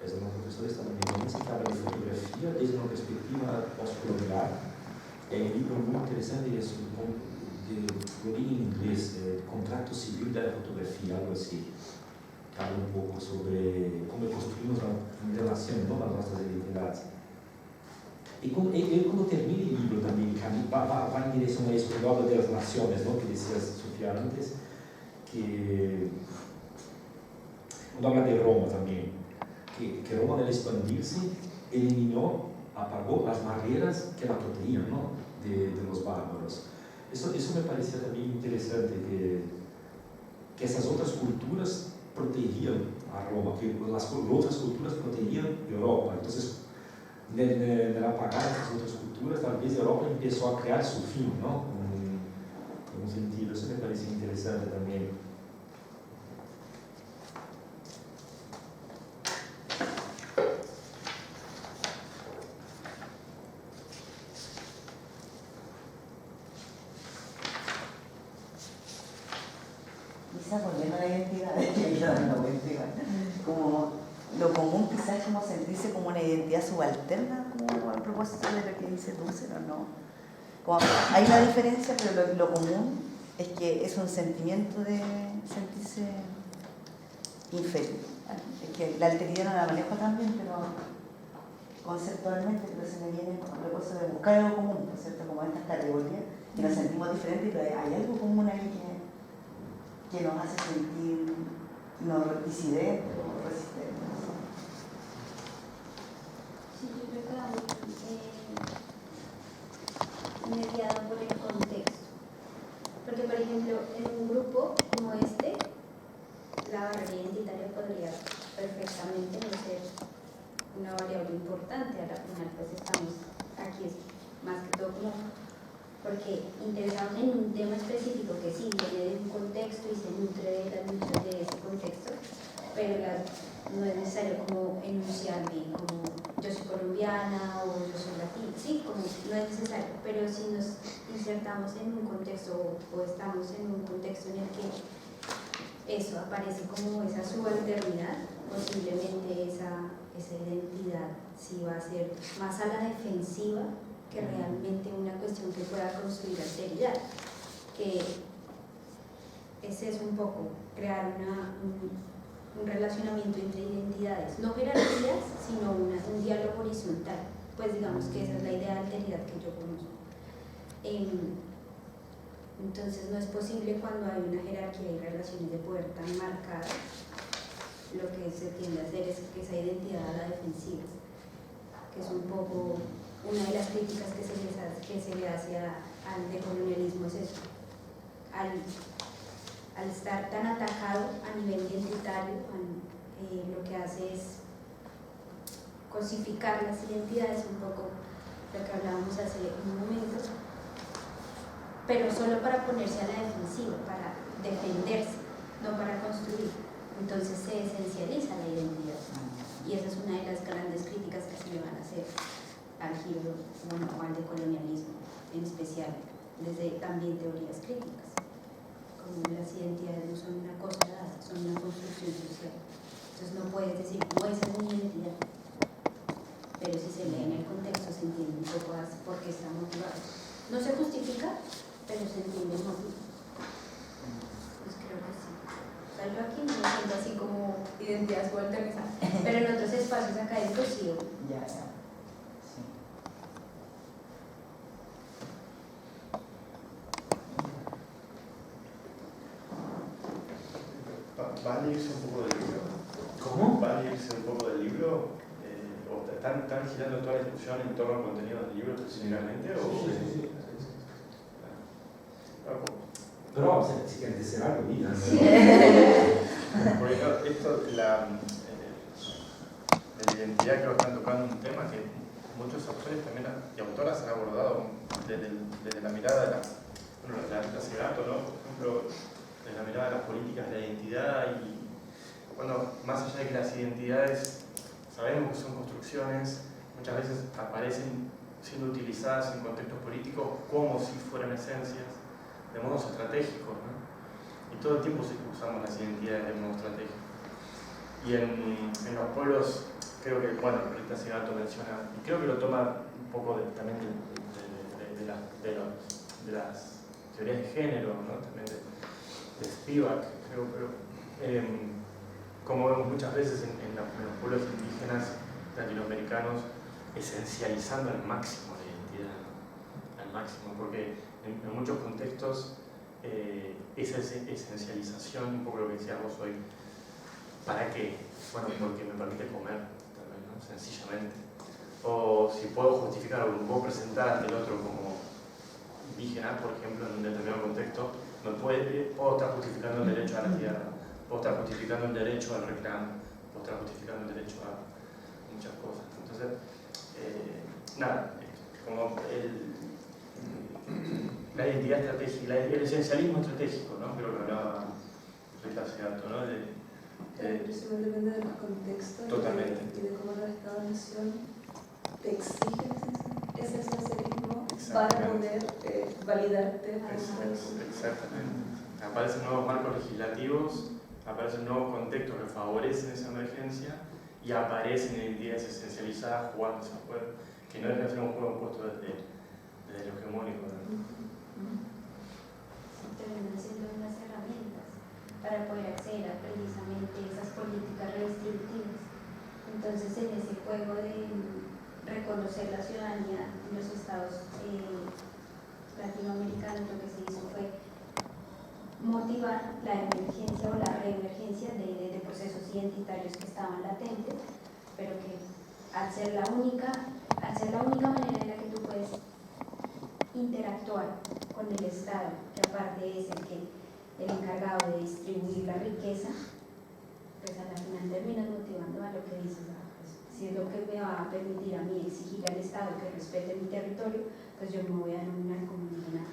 Es una profesora estadounidense que habla de fotografía desde una perspectiva postcolonial. Es un libro muy interesante y es lo leí en inglés, Contrato Civil de la Fotografía, algo así. Habla un poco sobre cómo construimos una relación, ¿no?, las nuestras identidades. Y cuando termina el libro también va en dirección a eso, cuando habla de las naciones, ¿no?, que decías, Sofía, antes, que cuando habla de Roma también, que Roma al expandirse eliminó, apagó las barreras que la protegían, ¿no?, de los bárbaros. Eso me parecía también interesante, que esas otras culturas protegían a Roma, que las otras culturas protegían Europa. Entonces, de apagar esas otras culturas, tal vez Europa empezó a crear su fin, ¿no?, en un sentido. Eso me parecía interesante también. Volviendo a la identidad, como lo común quizás es como sentirse como una identidad subalterna, como a propósito de lo que dice Dussel, ¿o no? Como, hay una diferencia, pero lo común es que es un sentimiento de sentirse inferior. Es que la alteridad no la manejo también, pero conceptualmente, pero se me viene a propósito de buscar algo común, ¿no es cierto? Como estas categorías, que nos sentimos diferentes, pero hay algo común ahí que nos hace sentir disidentes o resistentes. Sí, yo creo que va mediado por el contexto. Porque, por ejemplo, en un grupo como este, la barrera identitaria podría perfectamente no ser una variable importante. A la final, pues estamos aquí, es más que todo como porque interesados en un tema específico que sí viene de un contexto y se nutre de las luchas de ese contexto, pero no es necesario como enunciarme como yo soy colombiana o yo soy latina, sí, como no es necesario, pero si nos insertamos en un contexto o estamos en un contexto en el que eso aparece como esa subalternidad, posiblemente esa identidad sí va a ser más a la defensiva que realmente una cuestión que pueda construir alteridad, que ese es un poco crear un relacionamiento entre identidades, no jerarquías, sino un diálogo horizontal, pues digamos que esa es la idea de alteridad que yo conozco. Entonces no es posible cuando hay una jerarquía y relaciones de poder tan marcadas, lo que se tiende a hacer es que esa identidad a la defensiva, que es un poco una de las críticas que se le hace al decolonialismo, es eso, al estar tan atacado a nivel identitario, lo que hace es cosificar las identidades, un poco lo que hablábamos hace un momento, pero solo para ponerse a la defensiva, para defenderse, no para construir. Entonces se esencializa la identidad. Y esa es una de las grandes críticas que se le van a hacer al giro, bueno, o al decolonialismo en especial, desde también teorías críticas. Como las identidades no son una cosa dada, son una construcción social. Entonces no puedes decir, no, esa es mi identidad. Pero si se lee en el contexto se entiende un poco por qué está motivado. No se justifica, pero se entiende el motivo. Pues creo que sí. O sea, yo aquí no me siento así como identidad subalternizada, pero en otros espacios académicos sí. Ya. ¿Van a irse un poco del libro? ¿Cómo? ¿Van a irse un poco del libro? ¿O están girando toda la discusión en torno al contenido del libro específicamente? Sí. Claro, Pero si quieres decir algo, diga. porque esto, la identidad, creo que están tocando un tema que muchos autores también y autoras han abordado desde la mirada de la Segato, ¿no? Por ejemplo, desde la mirada de las políticas de la identidad y, bueno, más allá de que las identidades sabemos que son construcciones, muchas veces aparecen siendo utilizadas en contextos políticos como si fueran esencias, de modos estratégicos, ¿no? Y todo el tiempo usamos las identidades de modo estratégico. Y en los pueblos, creo que, bueno, ahorita Segato menciona, y creo que lo toma un poco también de las teorías de género, ¿no? También de Spivak, creo, como vemos muchas veces en los pueblos indígenas latinoamericanos, esencializando al máximo la identidad, ¿no? Al máximo, porque en muchos contextos esa esencialización, un poco lo que decías vos hoy, ¿para qué? Bueno, porque me permite comer, también, ¿no? Sencillamente. O si puedo justificar o puedo presentar ante el otro como indígena, por ejemplo, en un determinado contexto, puedo estar justificando el derecho a la tierra, puedo estar justificando el derecho al reclamo, puedo estar justificando el derecho a muchas cosas. Entonces, nada, como la identidad estratégica, el esencialismo estratégico, ¿no? Creo que hablaba Rita Segato, ¿no? Eso depende de los contextos totalmente. y de cómo los Estados-nación te exigen ese esencialismo para poder validarte. Exactamente. Aparecen nuevos marcos legislativos, aparecen nuevos contextos que favorecen esa emergencia y aparecen identidades esencializadas jugando ese juego, que no deja de ser un juego impuesto desde lo hegemónico, ¿no? Terminan siendo unas herramientas para poder acceder a precisamente esas políticas redistributivas. Entonces, en ese juego de reconocer la ciudadanía en los estados latinoamericanos, lo que se hizo fue motivar la emergencia o la reemergencia de procesos identitarios que estaban latentes, pero que al ser la única manera en la que tú puedes interactuar con el Estado, que aparte es el encargado de distribuir la riqueza, pues a la final terminas motivando a lo que dices, pues, si es lo que me va a permitir a mí exigir al Estado que respete mi territorio, pues yo me voy a denominar como indígena.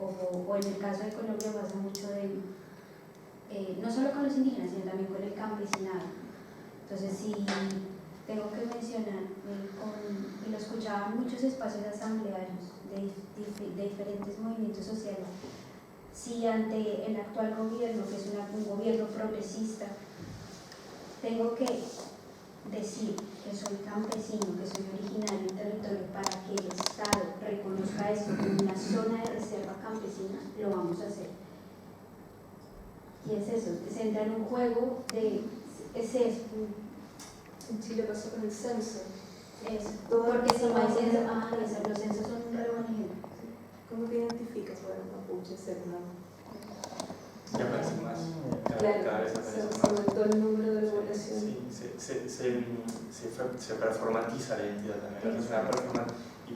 O en el caso de Colombia pasa mucho de no solo con los indígenas, sino también con el campesinado. Entonces, si tengo que mencionar, y lo escuchaba en muchos espacios asamblearios de diferentes movimientos sociales, si ante el actual gobierno, que es un gobierno progresista, tengo que decir que soy campesino, que soy originario del territorio para que el Estado reconozca esto como una zona de reserva campesina, lo vamos a hacer. Y es eso, se entra en un juego de... En Chile pasó con el censo. Porque si no hay censo, los censos son un rebaneo. ¿Cómo te identificas con el mapuche, Serna? Y aparece más. Cada vez aparece más. Se aumentó el número de población. Sí, se performatiza la identidad también.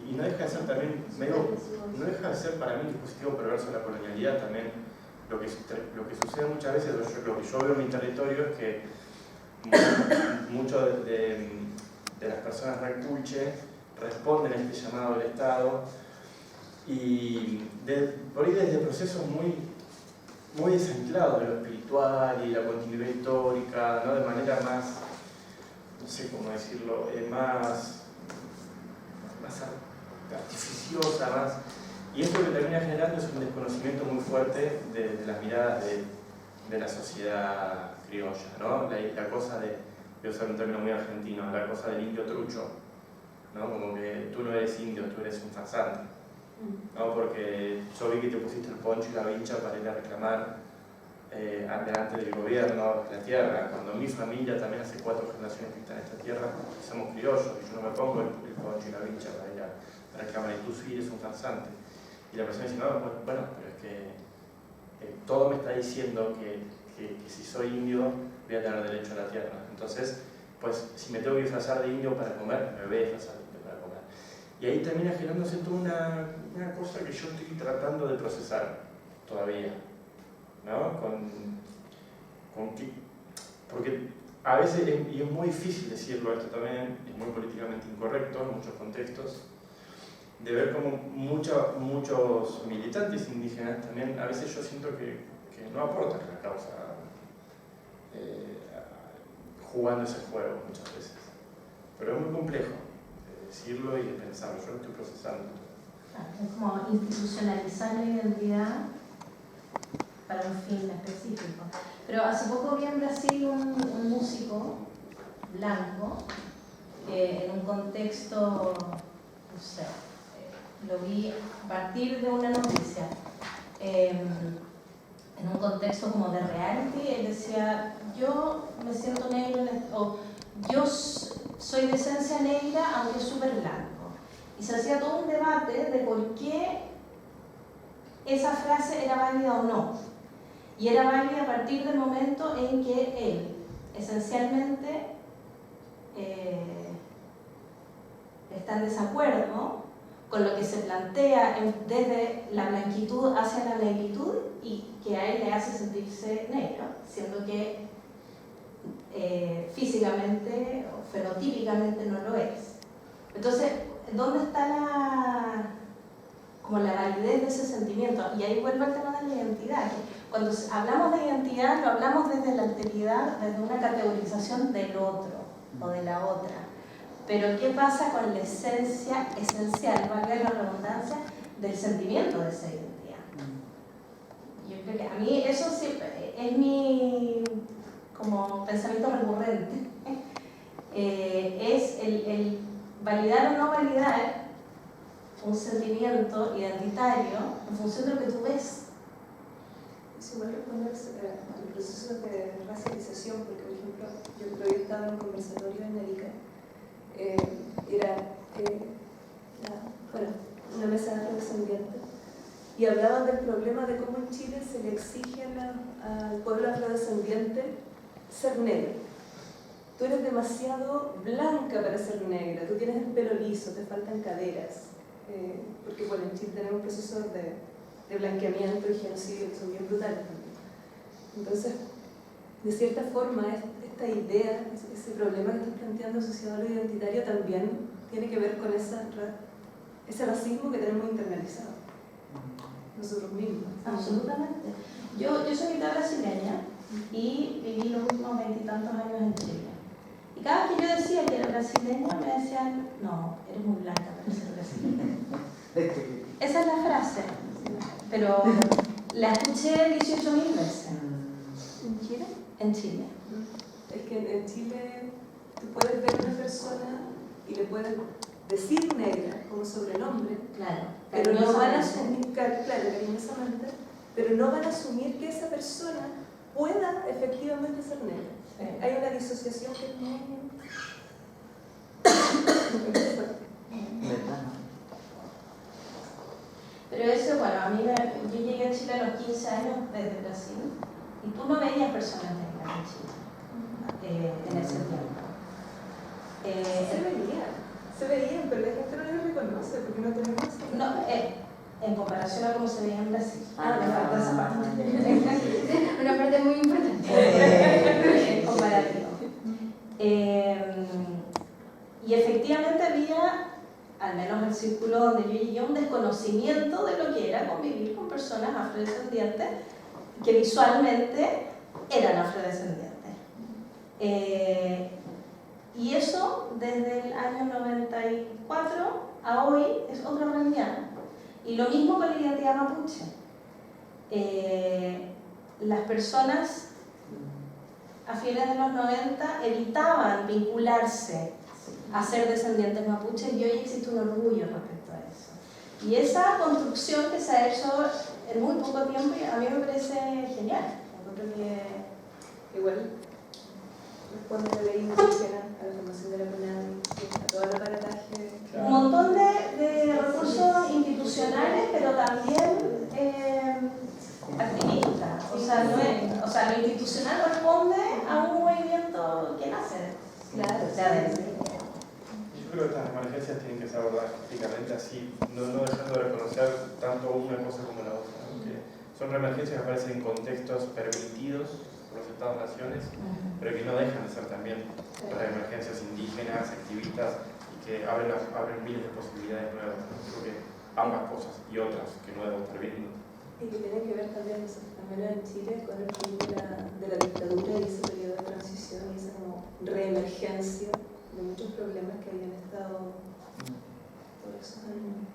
Y no deja de ser también, no deja de ser para mí un dispositivo perverso de la colonialidad también. Lo que sucede muchas veces, lo que yo veo en mi territorio es que muchas de las personas reculche responden a este llamado del Estado y por ahí desde procesos muy desanclados de lo espiritual y la continuidad histórica, ¿no? De manera más, no sé cómo decirlo, más artificiosa, más. Y esto que termina generando es un desconocimiento muy fuerte de las miradas de la sociedad criolla, ¿no? La cosa de, voy a usar un término muy argentino, la cosa del indio trucho, ¿no? Como que tú no eres indio, tú eres un farsante, ¿no? Porque yo vi que te pusiste el poncho y la vincha para ir a reclamar delante del gobierno la tierra, cuando mi familia también hace 4 generaciones que está en esta tierra, somos criollos, y yo no me pongo el poncho y la vincha para ir a reclamar, y tú sí eres un farsante. Y la persona dice, no, bueno, pero es que todo me está diciendo que si soy indio voy a tener derecho a la tierra. Entonces, pues si me tengo que disfrazar de indio para comer, me voy a disfrazar de indio para comer. Y ahí termina generándose toda una cosa que yo estoy tratando de procesar todavía, ¿no? Porque a veces, y es muy difícil decirlo esto también, es muy políticamente incorrecto en muchos contextos, de ver como muchos militantes indígenas también, a veces yo siento que no aportan a la causa jugando ese juego muchas veces. Pero es muy complejo de decirlo y de pensarlo, yo lo estoy procesando. Es como institucionalizar la identidad para un fin específico. Pero hace poco vi en Brasil un músico blanco que en un contexto, no sé, lo vi a partir de una noticia, en un contexto como de reality. Él decía, yo me siento negro, o yo soy de esencia negra aunque es súper blanco. Y se hacía todo un debate de por qué esa frase era válida o no. Y era válida a partir del momento en que él esencialmente está en desacuerdo con lo que se plantea desde la blanquitud hacia la negritud y que a él le hace sentirse negro, siendo que físicamente o fenotípicamente no lo es. Entonces, ¿dónde está la validez de ese sentimiento? Y ahí vuelve el tema de la identidad. Cuando hablamos de identidad, lo hablamos desde la alteridad, desde una categorización del otro o de la otra. Pero ¿qué pasa con la esencia esencial, valga la redundancia, del sentimiento de esa identidad? Yo creo que a mí eso sí, es mi como pensamiento recurrente. Es el validar o no validar un sentimiento identitario en función de lo que tú ves. Eso igual responde al proceso de racialización, porque por ejemplo, yo creo que estaba en un conversatorio en Arica. Era una mesa de afrodescendientes y hablaban del problema de cómo en Chile se le exige al pueblo afrodescendiente ser negro. Tú eres demasiado blanca para ser negra, tú tienes el pelo liso, te faltan caderas, porque bueno, en Chile tenemos procesos de blanqueamiento y genocidio que son bien brutales también. Entonces, de cierta forma, esta idea, ese problema que estás planteando asociado a lo identitario también tiene que ver con ese racismo que tenemos internalizado nosotros mismos. Absolutamente. Yo soy mitad brasileña y viví los últimos 20 y tantos años en Chile. Y cada vez que yo decía que era brasileña, me decían, no, eres muy blanca para ser brasileña. Esa es la frase, pero la escuché 18.000 veces. ¿En Chile? En Chile. Es que en Chile tú puedes ver a una persona y le puedes decir negra como sobrenombre, Claro. pero no van a asumir, claro, cariñosamente, pero no van a asumir que esa persona pueda efectivamente ser negra. Sí. Hay una disociación que es muy... Pero eso, bueno, a mí yo llegué a Chile a los 15 años desde Brasil y tú no veías personas negras en Chile en ese tiempo. Se veían, pero la gente no los reconoce porque no tenemos... No, en comparación a cómo se veía en Brasil. Me falta esa parte. Una parte muy importante. Comparativo. Y efectivamente había, al menos en el círculo donde yo llegué, un desconocimiento de lo que era convivir con personas afrodescendientes que visualmente eran afrodescendientes. Y eso desde el año 94 a hoy es otra realidad. Y lo mismo con la identidad mapuche. Las personas a fines de los 90 evitaban vincularse a ser descendientes mapuches y hoy existe un orgullo respecto a eso. Y esa construcción que se ha hecho en muy poco tiempo a mí me parece genial. Encuentro que igual responde a la ley indígena, a la formación de la CONADI, a todo el aparataje. un montón de recursos institucionales, pero también activistas. O sea, lo institucional responde a un movimiento que nace. Claro, Yo creo que estas emergencias tienen que ser abordadas críticamente así, no dejando de reconocer tanto una cosa como la otra, ¿no? Que son emergencias que aparecen en contextos permitidos por los Estados-naciones, pero que no dejan de ser también emergencias indígenas, activistas, y que abren miles de posibilidades nuevas. ¿No? Creo que ambas cosas y otras que no debemos estar viendo. Y que tiene que ver también ese fenómeno en Chile con el fin de la dictadura y ese periodo de transición y esa como reemergencia de muchos problemas que habían estado por esos años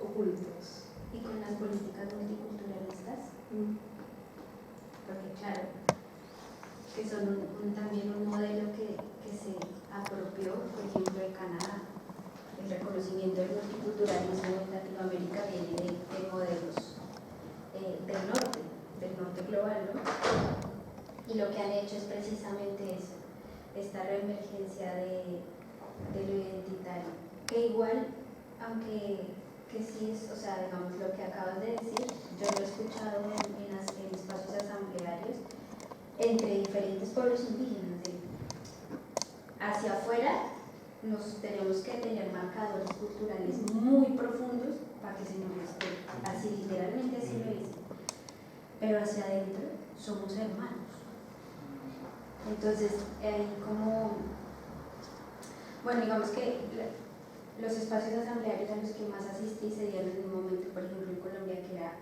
ocultos. Y con las políticas multiculturalistas, porque claro, que son también un modelo que se apropió, por ejemplo, de Canadá. El reconocimiento del multiculturalismo en Latinoamérica viene de modelos del norte global, ¿no? Y lo que han hecho es precisamente eso, esta reemergencia de lo identitario, que igual, aunque que sí es, o sea, digamos, lo que acabas de decir, yo lo he escuchado en espacios asamblearios entre diferentes pueblos indígenas. Hacia afuera nos tenemos que tener marcadores culturales muy profundos para que se nos respete. Así, literalmente así lo dicen. Pero hacia adentro somos hermanos. Entonces, bueno, digamos que los espacios asamblearios a los que más asistí se dieron en un momento, por ejemplo, en Colombia, que era,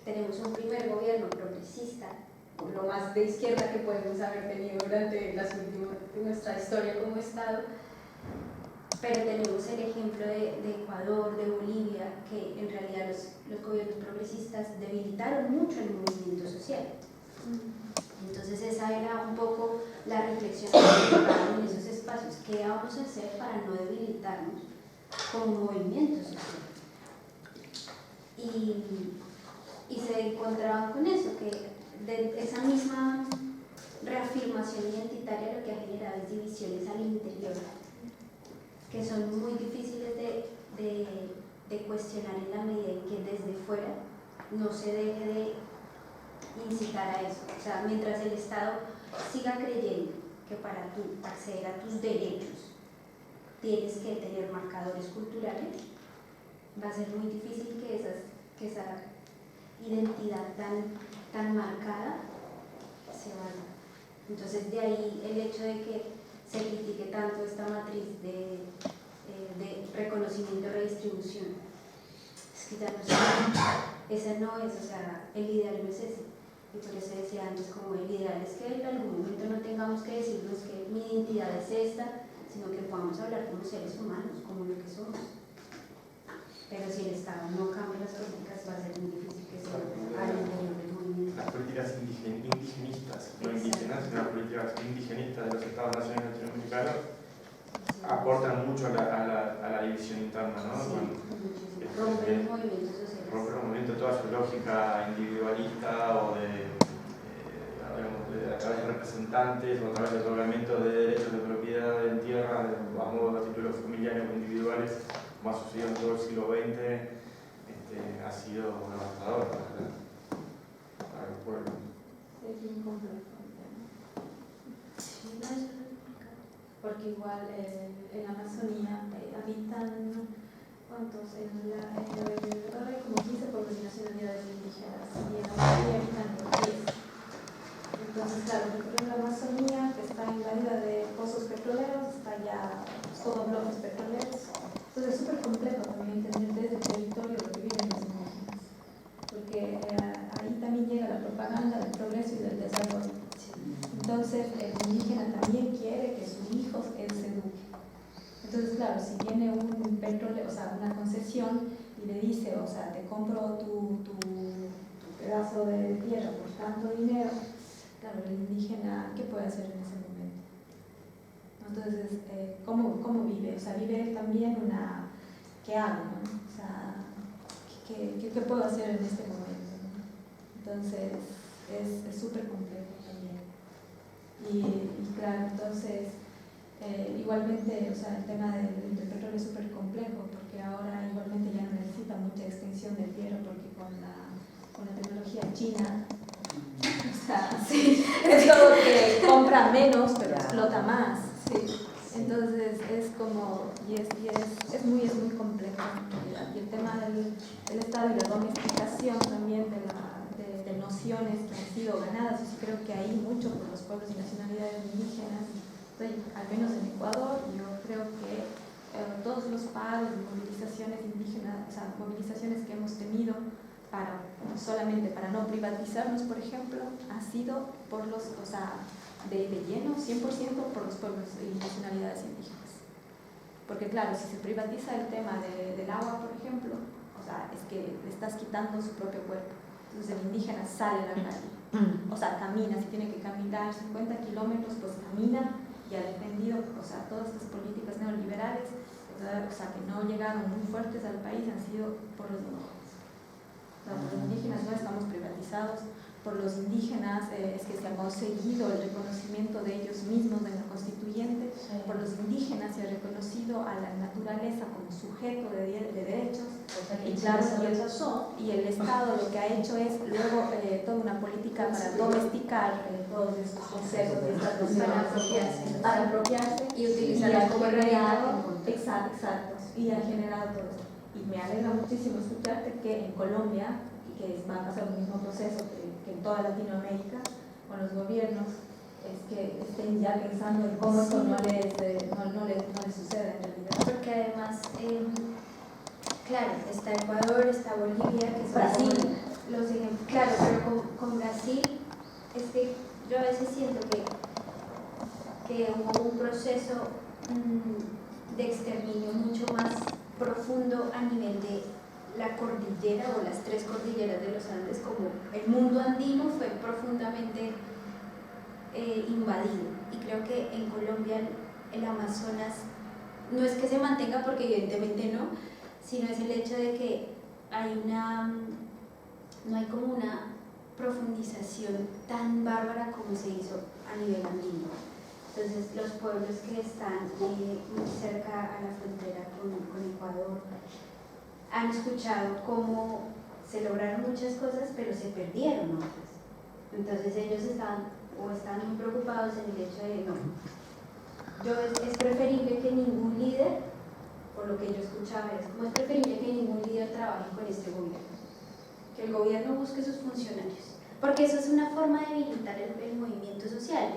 tenemos un primer gobierno progresista, lo más de izquierda que podemos haber tenido durante nuestra historia como Estado, pero tenemos el ejemplo de Ecuador, de Bolivia, que en realidad los gobiernos progresistas debilitaron mucho el movimiento social. Entonces esa era un poco la reflexión que llevaban en esos espacios, qué vamos a hacer para no debilitarnos como movimiento social. Y se encontraban con eso, que de esa misma reafirmación identitaria lo que ha generado es divisiones al interior, que son muy difíciles de cuestionar en la medida en que desde fuera no se deje de incitar a eso. O sea, mientras el Estado siga creyendo que para tú acceder a tus derechos tienes que tener marcadores culturales, va a ser muy difícil que esa identidad tan marcada se vaya. Entonces de ahí el hecho de que se critique tanto esta matriz de reconocimiento y redistribución. Es que ya no sé, ese no es, o sea, el ideal no es ese. Y por eso decía antes, como el ideal es que en algún momento no tengamos que decirnos que mi identidad es esta, sino que podamos hablar como seres humanos, como lo que somos. Pero si el Estado no cambia las políticas, va a ser muy difícil que se haga el interior del movimiento. Las políticas indigenistas, no indígenas, sino las políticas indigenistas de los Estados nacionales latinoamericanos aportan mucho a la división interna, ¿no? Sí, romper los movimientos sociales. Romper los movimientos, toda su lógica individualista o a través de representantes o a través de otorgamientos de derechos de propiedad en tierra, a modo de títulos familiares o individuales, como ha sucedido en todo el siglo XX, ha sido devastador para el pueblo. Es bien complejo el tema. Sí, no, eso es complicado. Porque igual en la Amazonía habitan, ¿cuántos? Ahora hay como 15 pueblos y nacionalidades indígenas y en la Amazonía habitan 10. Entonces, claro, en la Amazonía, que está invadida de pozos petroleros, está ya todo bloques petroleros. Entonces es súper complejo también entender desde el territorio lo que viven los indígenas. Porque ahí también llega la propaganda del progreso y del desarrollo. Entonces el indígena también quiere que su hijo se eduque. Entonces, claro, si viene un petróleo, o sea, una concesión y le dice, o sea, te compro tu pedazo de tierra por tanto dinero, claro, el indígena, ¿qué puede hacer en ese momento? Entonces, ¿cómo vive? O sea, vive él también ¿qué hago? ¿No? O sea, ¿qué puedo hacer en este momento? ¿No? Entonces, es súper complejo también. Y claro, entonces, igualmente, o sea, el tema del petróleo es súper complejo, porque ahora igualmente ya no necesita mucha extensión de tierra, porque con la tecnología china, o sea, sí, es como que compra menos, pero explota más. Sí. Entonces es como, es muy complejo en realidad. Y el tema del Estado y la domesticación también de nociones que han sido ganadas, yo sí creo que hay mucho por los pueblos y nacionalidades indígenas. Al menos en Ecuador, yo creo que todos los paros y movilizaciones indígenas, o sea, movilizaciones que hemos tenido solamente para no privatizarnos, por ejemplo, ha sido por los, o sea, de lleno, 100% por los pueblos y nacionalidades indígenas. Porque claro, si se privatiza el tema del agua, por ejemplo, o sea, es que le estás quitando su propio cuerpo. Entonces el indígena sale a la calle, o sea, camina, si tiene que caminar 50 kilómetros, pues camina, y ha defendido, o sea, todas estas políticas neoliberales, o sea, que no llegaron muy fuertes al país, han sido por los indígenas. Por los indígenas no estamos privatizados, por los indígenas es que se ha conseguido el reconocimiento de ellos mismos en la constituyente, por los indígenas se ha reconocido a la naturaleza como sujeto de derechos, y claro, y el Estado lo que ha hecho es luego toda una política para domesticar todos estos conceptos, para apropiarse y utilizarlos como herramienta. Exacto, y ha generado todo esto. Y me alegra muchísimo escucharte que en Colombia, que va a pasar el mismo proceso que en toda Latinoamérica, con los gobiernos, es que estén ya pensando en cómo esto no les sucede en realidad. Porque además, claro, está Ecuador, está Bolivia, que son Brasil. Los ejemplos. Claro, pero con Brasil, es que yo a veces siento que hubo un proceso de exterminio mucho más profundo a nivel de la cordillera o las 3 cordilleras de los Andes, como el mundo andino fue profundamente invadido. Y creo que en Colombia el Amazonas no es que se mantenga, porque evidentemente no, sino es el hecho de que no hay como una profundización tan bárbara como se hizo a nivel andino. Entonces los pueblos que están muy cerca a la frontera con Ecuador han escuchado cómo se lograron muchas cosas, pero se perdieron otras. Entonces ellos están muy preocupados en el hecho de es preferible que ningún líder, por lo que yo escuchaba, es preferible que ningún líder trabaje con este gobierno, que el gobierno busque sus funcionarios, porque eso es una forma de debilitar el movimiento social,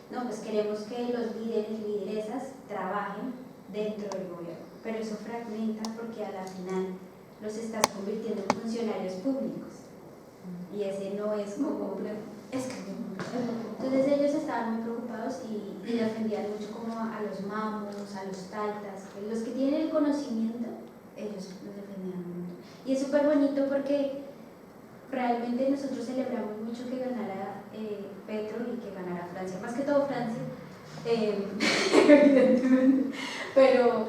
pues queremos que los líderes y lideresas trabajen dentro del gobierno, pero eso fragmenta porque a la final los estás convirtiendo en funcionarios públicos. Y ese no es como... Es que entonces ellos estaban muy preocupados y defendían mucho como a los mamos, a los taitas, los que tienen el conocimiento, ellos los defendían mucho. Y es súper bonito porque realmente nosotros celebramos mucho que ganara Petro y que ganara Francia, más que todo Francia, evidentemente, pero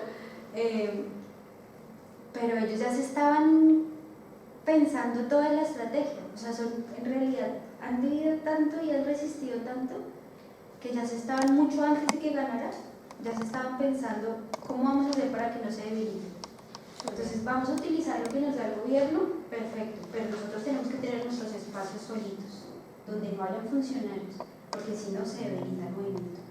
ellos ya se estaban pensando toda la estrategia, o sea, en realidad han vivido tanto y han resistido tanto que ya se estaban, mucho antes de que ganara, ya se estaban pensando cómo vamos a hacer para que no se debilite. Entonces vamos a utilizar lo que nos da el gobierno, perfecto, pero nosotros tenemos que tener nuestros espacios solitos, donde no hayan funcionarios, porque si no se debilita el movimiento.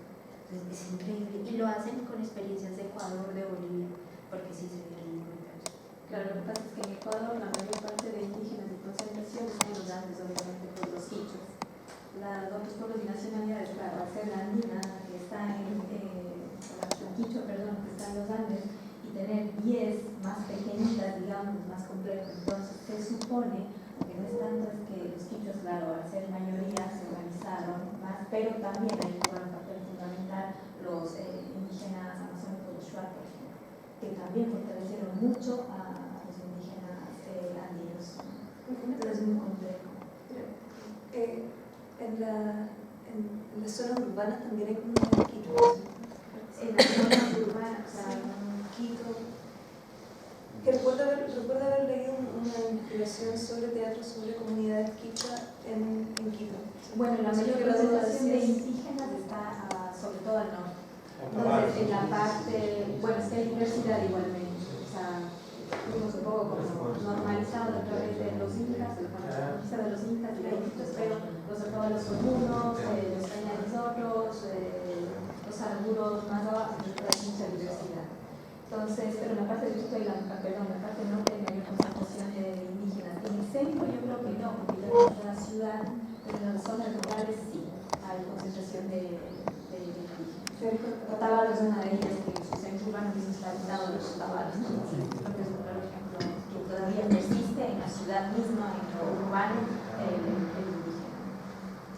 Entonces es increíble, y lo hacen con experiencias de Ecuador, de Bolivia, porque sí se vienen comentarios. Claro, lo que pasa es que en Ecuador la mayor parte de indígenas de concentración están los Andes, obviamente por los quichos. Los otros pueblos y nacionalidades, claro, al ser la andina, que está en la quicho, perdón, que está en los Andes, y tener 10 más pequeñitas, digamos, más complejas, entonces se supone, aunque no es tanto, es que los quichos, claro, al ser mayoría se organizaron más, pero también hay un papel fundamental los indígenas amazónicos de Shuar, por ejemplo, que también fortalecieron mucho a los indígenas andinos. Entonces es muy complejo. En las zonas urbanas también hay comunidades quichuas. En las zonas urbanas, o sea, Quito. Que recuerdo haber leído una investigación sobre teatro sobre comunidades quichua en Quito. bueno, la mayor concentración de indígenas está sobre todo al norte. Entonces, en la parte, bueno, es que hay diversidad igualmente, o sea, fuimos un poco como normalizados a través de los incas, de la conquista de los incas y de Egipto, pero los acabalos comunos, los cañarizorros, los arburos más abajo, hay mucha diversidad. Entonces, pero en la parte de Quito y la parte norte hay mayor concentración de indígenas. En el centro yo creo que no, porque ya en la ciudad, pero en las zonas rurales sí, hay concentración de Otavalo es una de ellas, que su centro urbano mismo está al lado de los Otavalos. Creo que es un claro ejemplo que todavía persiste en la ciudad misma, en lo urbano, el indígena.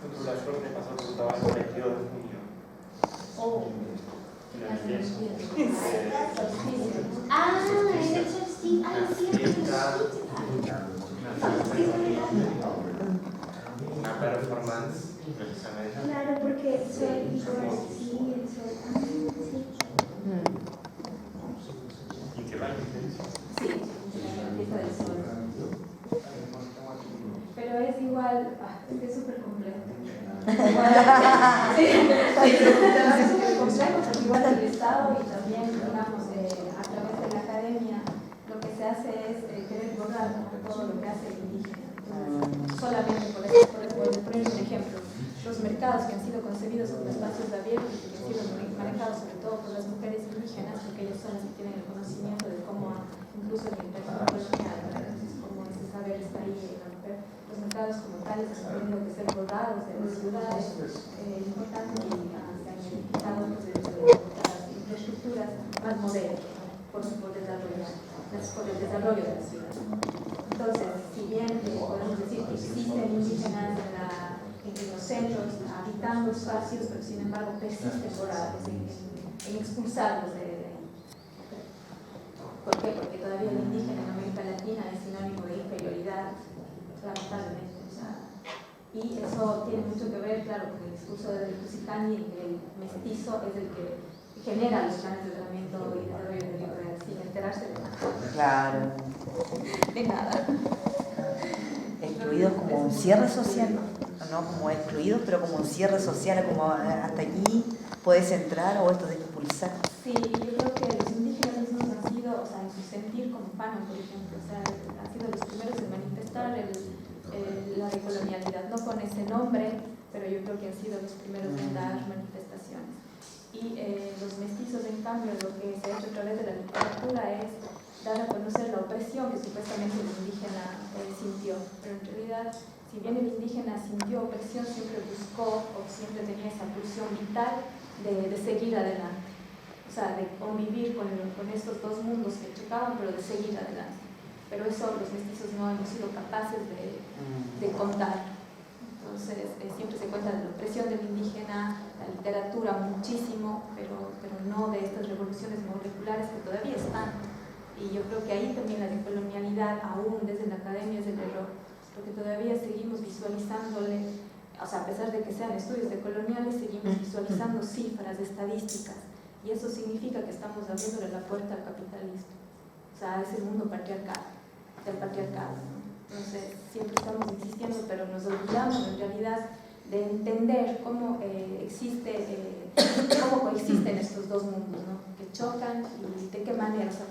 Entonces, la suerte pasó por Otavalo el 22 de junio. Oh. En el invierno. Ah, es el solsticio. Ah, es cierto. Una performance, precisamente. Claro, porque el sol y sí, el sol. Ah, sí. ¿Y qué baile? Sí, la fiesta del sol. Pero es igual, es que es súper complejo. Sí, es súper complejo porque igual el Estado y también, digamos, a través de la academia, lo que se hace es querer borrar todo lo que hace el indígena. Entonces, solamente por poner un ejemplo, los mercados que han sido concebidos como espacios abiertos y que han sido manejados sobre todo por las mujeres indígenas, porque ellas son las que tienen el conocimiento de cómo, incluso el intercambio colonial, cómo ese saber está ahí en la mujer. Los mercados como tales han tenido que ser borrados de las ciudades importantes y se han identificado las infraestructuras más modernas por el desarrollo de la ciudad. Entonces, si bien podemos decir que existen indígenas en los centros habitando espacios, pero sin embargo persisten borrados en expulsarlos de ahí. ¿Por qué? Porque todavía el indígena en América Latina es sinónimo de inferioridad, lamentablemente. O sea, y eso tiene mucho que ver, claro, con el discurso del Tusitani, en que el mestizo es el que genera los planes de tratamiento y desarrollo del libro sin enterarse de nada. Claro. De nada. Excluidos como un cierre social, no como excluidos, pero como un cierre social, como hasta aquí puedes entrar o esto de expulsar. Sí, yo creo que los indígenas mismos han sido, o sea, en su sentir como Fanon, por ejemplo, o sea, han sido los primeros en manifestar la decolonialidad, no con ese nombre, pero yo creo que han sido los primeros en dar manifestaciones. Y los mestizos, en cambio, lo que se ha hecho a través de la literatura es dar a conocer la opresión que supuestamente el indígena sintió, pero en realidad, si bien el indígena sintió opresión, siempre buscó o siempre tenía esa pulsión vital de seguir adelante, o sea, de convivir con estos dos mundos que chocaban, pero de seguir adelante. pero eso los mestizos no hemos sido capaces de contar. Entonces siempre se cuenta de la opresión del indígena, la literatura muchísimo, pero no de estas revoluciones moleculares que todavía están. Y yo creo que ahí también la decolonialidad, aún desde la academia, es el error, porque todavía seguimos visualizándole, o sea, a pesar de que sean estudios decoloniales, seguimos visualizando cifras, estadísticas, y eso significa que estamos abriéndole la puerta al capitalismo, o sea, a ese mundo patriarcal, del patriarcado, ¿no? Entonces, siempre estamos insistiendo, pero nos olvidamos en realidad de entender cómo coexisten estos dos mundos, ¿no? Que chocan y de qué manera, o sea,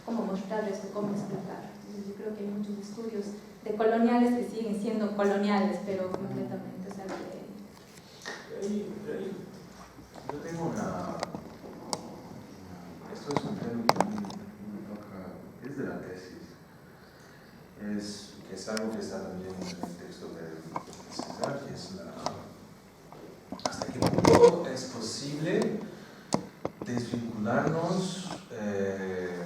cómo mostrar esto, cómo explicar. Entonces, yo creo que hay muchos estudios decoloniales que siguen siendo coloniales, pero completamente, o sea, yo tengo esto es un tema que me toca, es de la tesis, que es algo que está también en el texto de César, que es hasta qué punto es posible desvincularnos de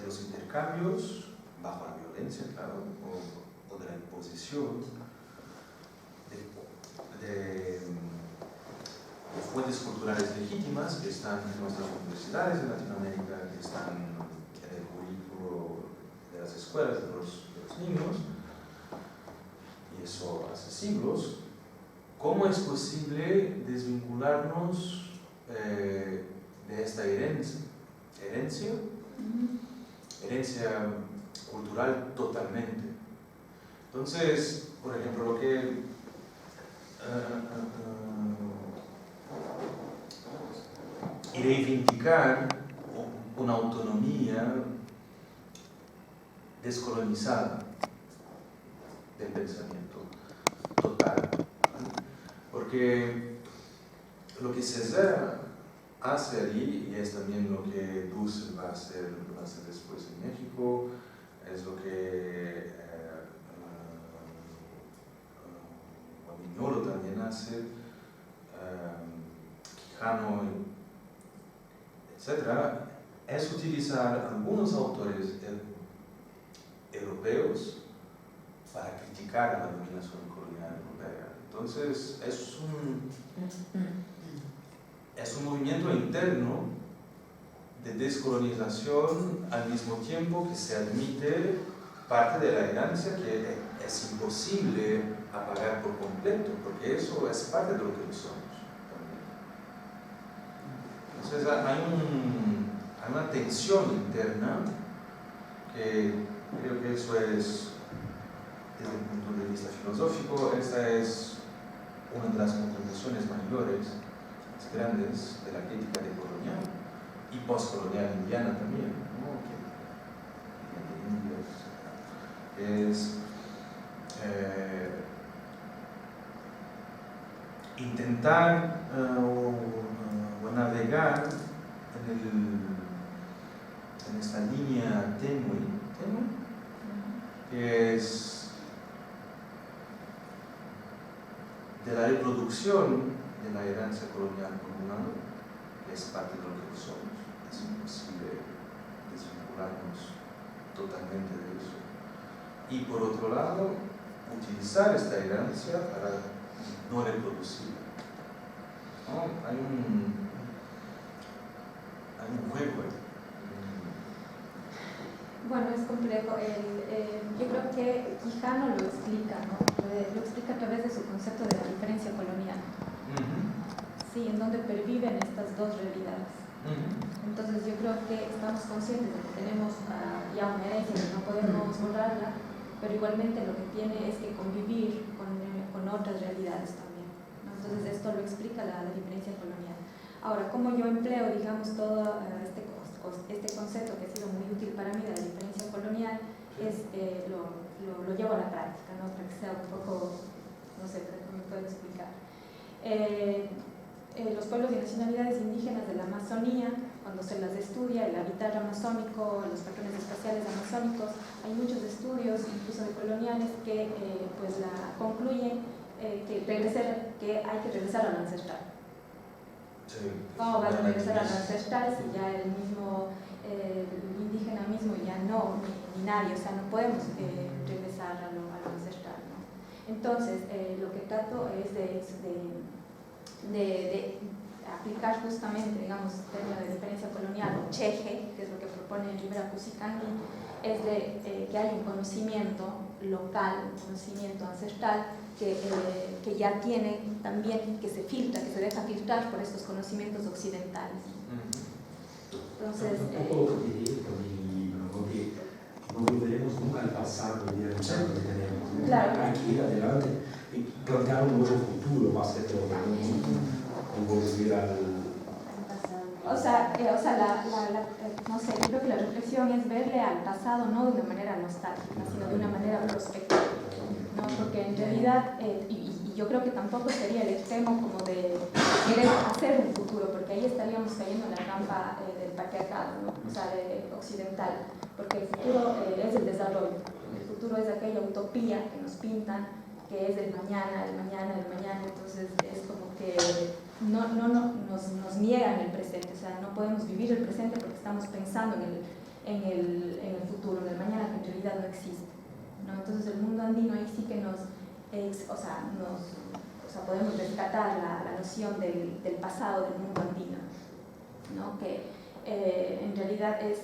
los intercambios bajo la violencia, claro, o de la imposición de fuentes culturales legítimas que están en nuestras universidades de Latinoamérica, que están en el currículo de las escuelas de los niños, y eso hace siglos. ¿Cómo es posible desvincularnos de esta herencia cultural totalmente? Entonces, por ejemplo, lo que y reivindicar una autonomía descolonizada del pensamiento total, porque lo que César hace allí, y es también lo que Dussel va a hacer después en México, es lo que Mignolo también hace, Quijano, etc., es utilizar algunos autores europeos para criticar a la dominación colonial europea. Entonces, es un movimiento interno de descolonización al mismo tiempo que se admite parte de la herencia que es imposible apagar por completo, porque eso es parte de lo que somos también. Entonces hay una tensión interna que creo que eso es, desde el punto de vista filosófico, esta es una de las contribuciones mayores, más grandes, de la crítica decolonial y postcolonial indiana también, ¿no? Que es intentar o navegar en esta línea tenue, que es de la reproducción de la herencia colonial comunal, que es parte de lo que somos. Es imposible desvincularnos totalmente de eso. Y por otro lado, utilizar esta herencia para no reproducirla. ¿No? Hay un juego. Bueno, es complejo. Yo creo que Quijano lo explica, ¿no? Lo explica a través de su concepto de la diferencia colonial. Sí, en donde perviven estas dos realidades. Entonces yo creo que estamos conscientes de que tenemos ya una herencia que no podemos borrarla, pero igualmente lo que tiene es que convivir con otras realidades también, ¿no? Entonces esto lo explica la diferencia colonial. Ahora, ¿cómo yo empleo, digamos, todo este concepto que ha sido muy útil para mí de la diferencia colonial? Lo llevo a la práctica, ¿no? Para que sea un poco, no sé, para que me pueda explicar. Los pueblos y nacionalidades indígenas de la Amazonía, cuando se las estudia, el habitar amazónico, los patrones espaciales amazónicos, hay muchos estudios, incluso de coloniales, que pues concluyen que hay que regresar a lo ancestral. cómo van a regresar a lo ancestral si ya el mismo indígena mismo ya no, ni nadie, o sea, no podemos regresar a lo ancestral, ¿no? Entonces, lo que trato es de aplicar justamente, digamos, el término de diferencia colonial, o cheje, que es lo que propone Rivera Cusicanqui, es de que haya un conocimiento local, un conocimiento ancestral, que ya tiene también, que se filtra, que se deja filtrar por estos conocimientos occidentales. Entonces, un poco lo que dije también en el libro, ¿no? Que no volveremos nunca al pasado y al presente que tenemos, ¿no? Claro. Hay que ir adelante y plantear un nuevo futuro, va a ser todo, ¿no? Volver al... O sea, no sé, yo creo que la reflexión es verle al pasado no de una manera nostálgica, sino de una manera prospectiva, ¿no? Porque en realidad, y yo creo que tampoco sería el extremo como de querer hacer un futuro, porque ahí estaríamos cayendo en la trampa del patriarcado, ¿no? O sea, occidental, porque el futuro es el desarrollo, el futuro es aquella utopía que nos pintan, que es el mañana, entonces es como que nos niegan el presente, o sea, no podemos vivir el presente porque estamos pensando en el futuro, en el mañana, que en realidad no existe, ¿no? Entonces el mundo andino ahí sí que podemos rescatar la noción del pasado del mundo andino, ¿no? Que en realidad es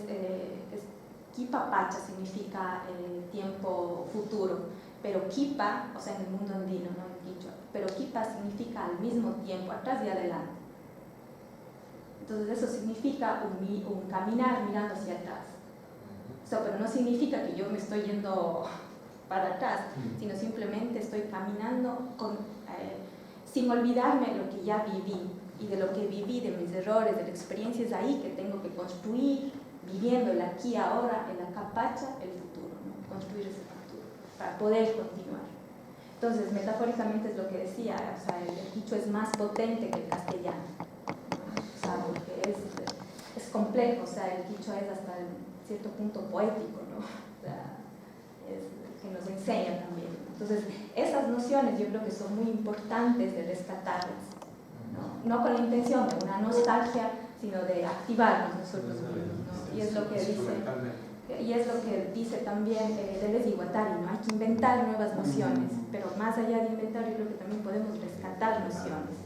Kipa Pacha significa tiempo futuro, pero Kipa, o sea, en el mundo andino, ¿no? En Quichua, pero Kipa significa al mismo tiempo, atrás y adelante. Entonces eso significa un caminar mirando hacia atrás. O sea, pero no significa que yo me estoy yendo para atrás, sino simplemente estoy caminando sin olvidarme de lo que ya viví y de lo que viví, de mis errores, de las experiencias ahí que tengo que construir, viviendo el aquí, ahora, el acá, pacha, el futuro, ¿no? Construir ese futuro para poder continuar. Entonces, metafóricamente es lo que decía, o sea, el quichua es más potente que el castellano, ¿no? O sea, porque es complejo, o sea, el quichua es hasta cierto punto poético, ¿no? O sea, es que nos enseña también. Entonces, esas nociones yo creo que son muy importantes de rescatarlas, no con la intención de una nostalgia, sino de activarnos nosotros mismos, ¿no? Y es lo que dice también Deleuze y Guattari, ¿no? Hay que inventar nuevas nociones, pero más allá de inventar, yo creo que también podemos rescatar nociones,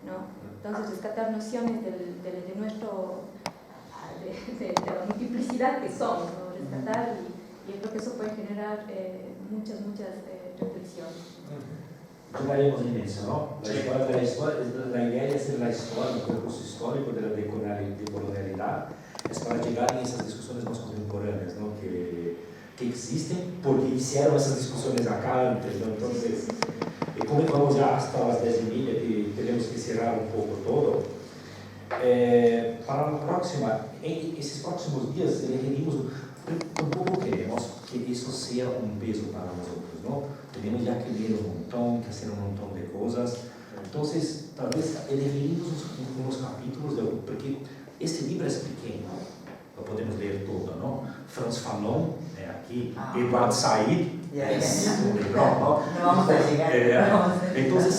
¿no? Entonces, rescatar nociones de la multiplicidad que somos, ¿no? Rescatar, y yo creo que eso puede generar muchas reflexiones. Llegaremos en eso, ¿no? La idea de hacer la historia, el percurso histórico de la decolonialidad, es para llegar en esas discusiones más contemporáneas, ¿no? Que existen porque hicieron esas discusiones acá antes, ¿no? Entonces, como vamos ya hasta las 10:30 y tenemos que cerrar un poco todo, para la próxima, en esos próximos días, tampoco queremos que eso sea un peso para nosotros, ¿no? Tenemos ya que leer un montón, que hacer un montón de cosas. Entonces, tal vez elegimos unos capítulos, porque este libro es pequeño, lo podemos leer todo, ¿no? Franz Fanon, aquí, Edward Said, es un libro, ¿no? No vamos a llegar. Entonces,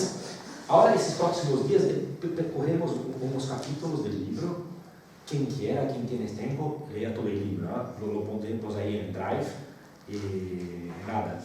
ahora, estos próximos días, percorremos unos capítulos del libro. Quien quiera, quien tiene tiempo, lea todo el libro, ¿no? Lo pondremos ahí en Drive y nada.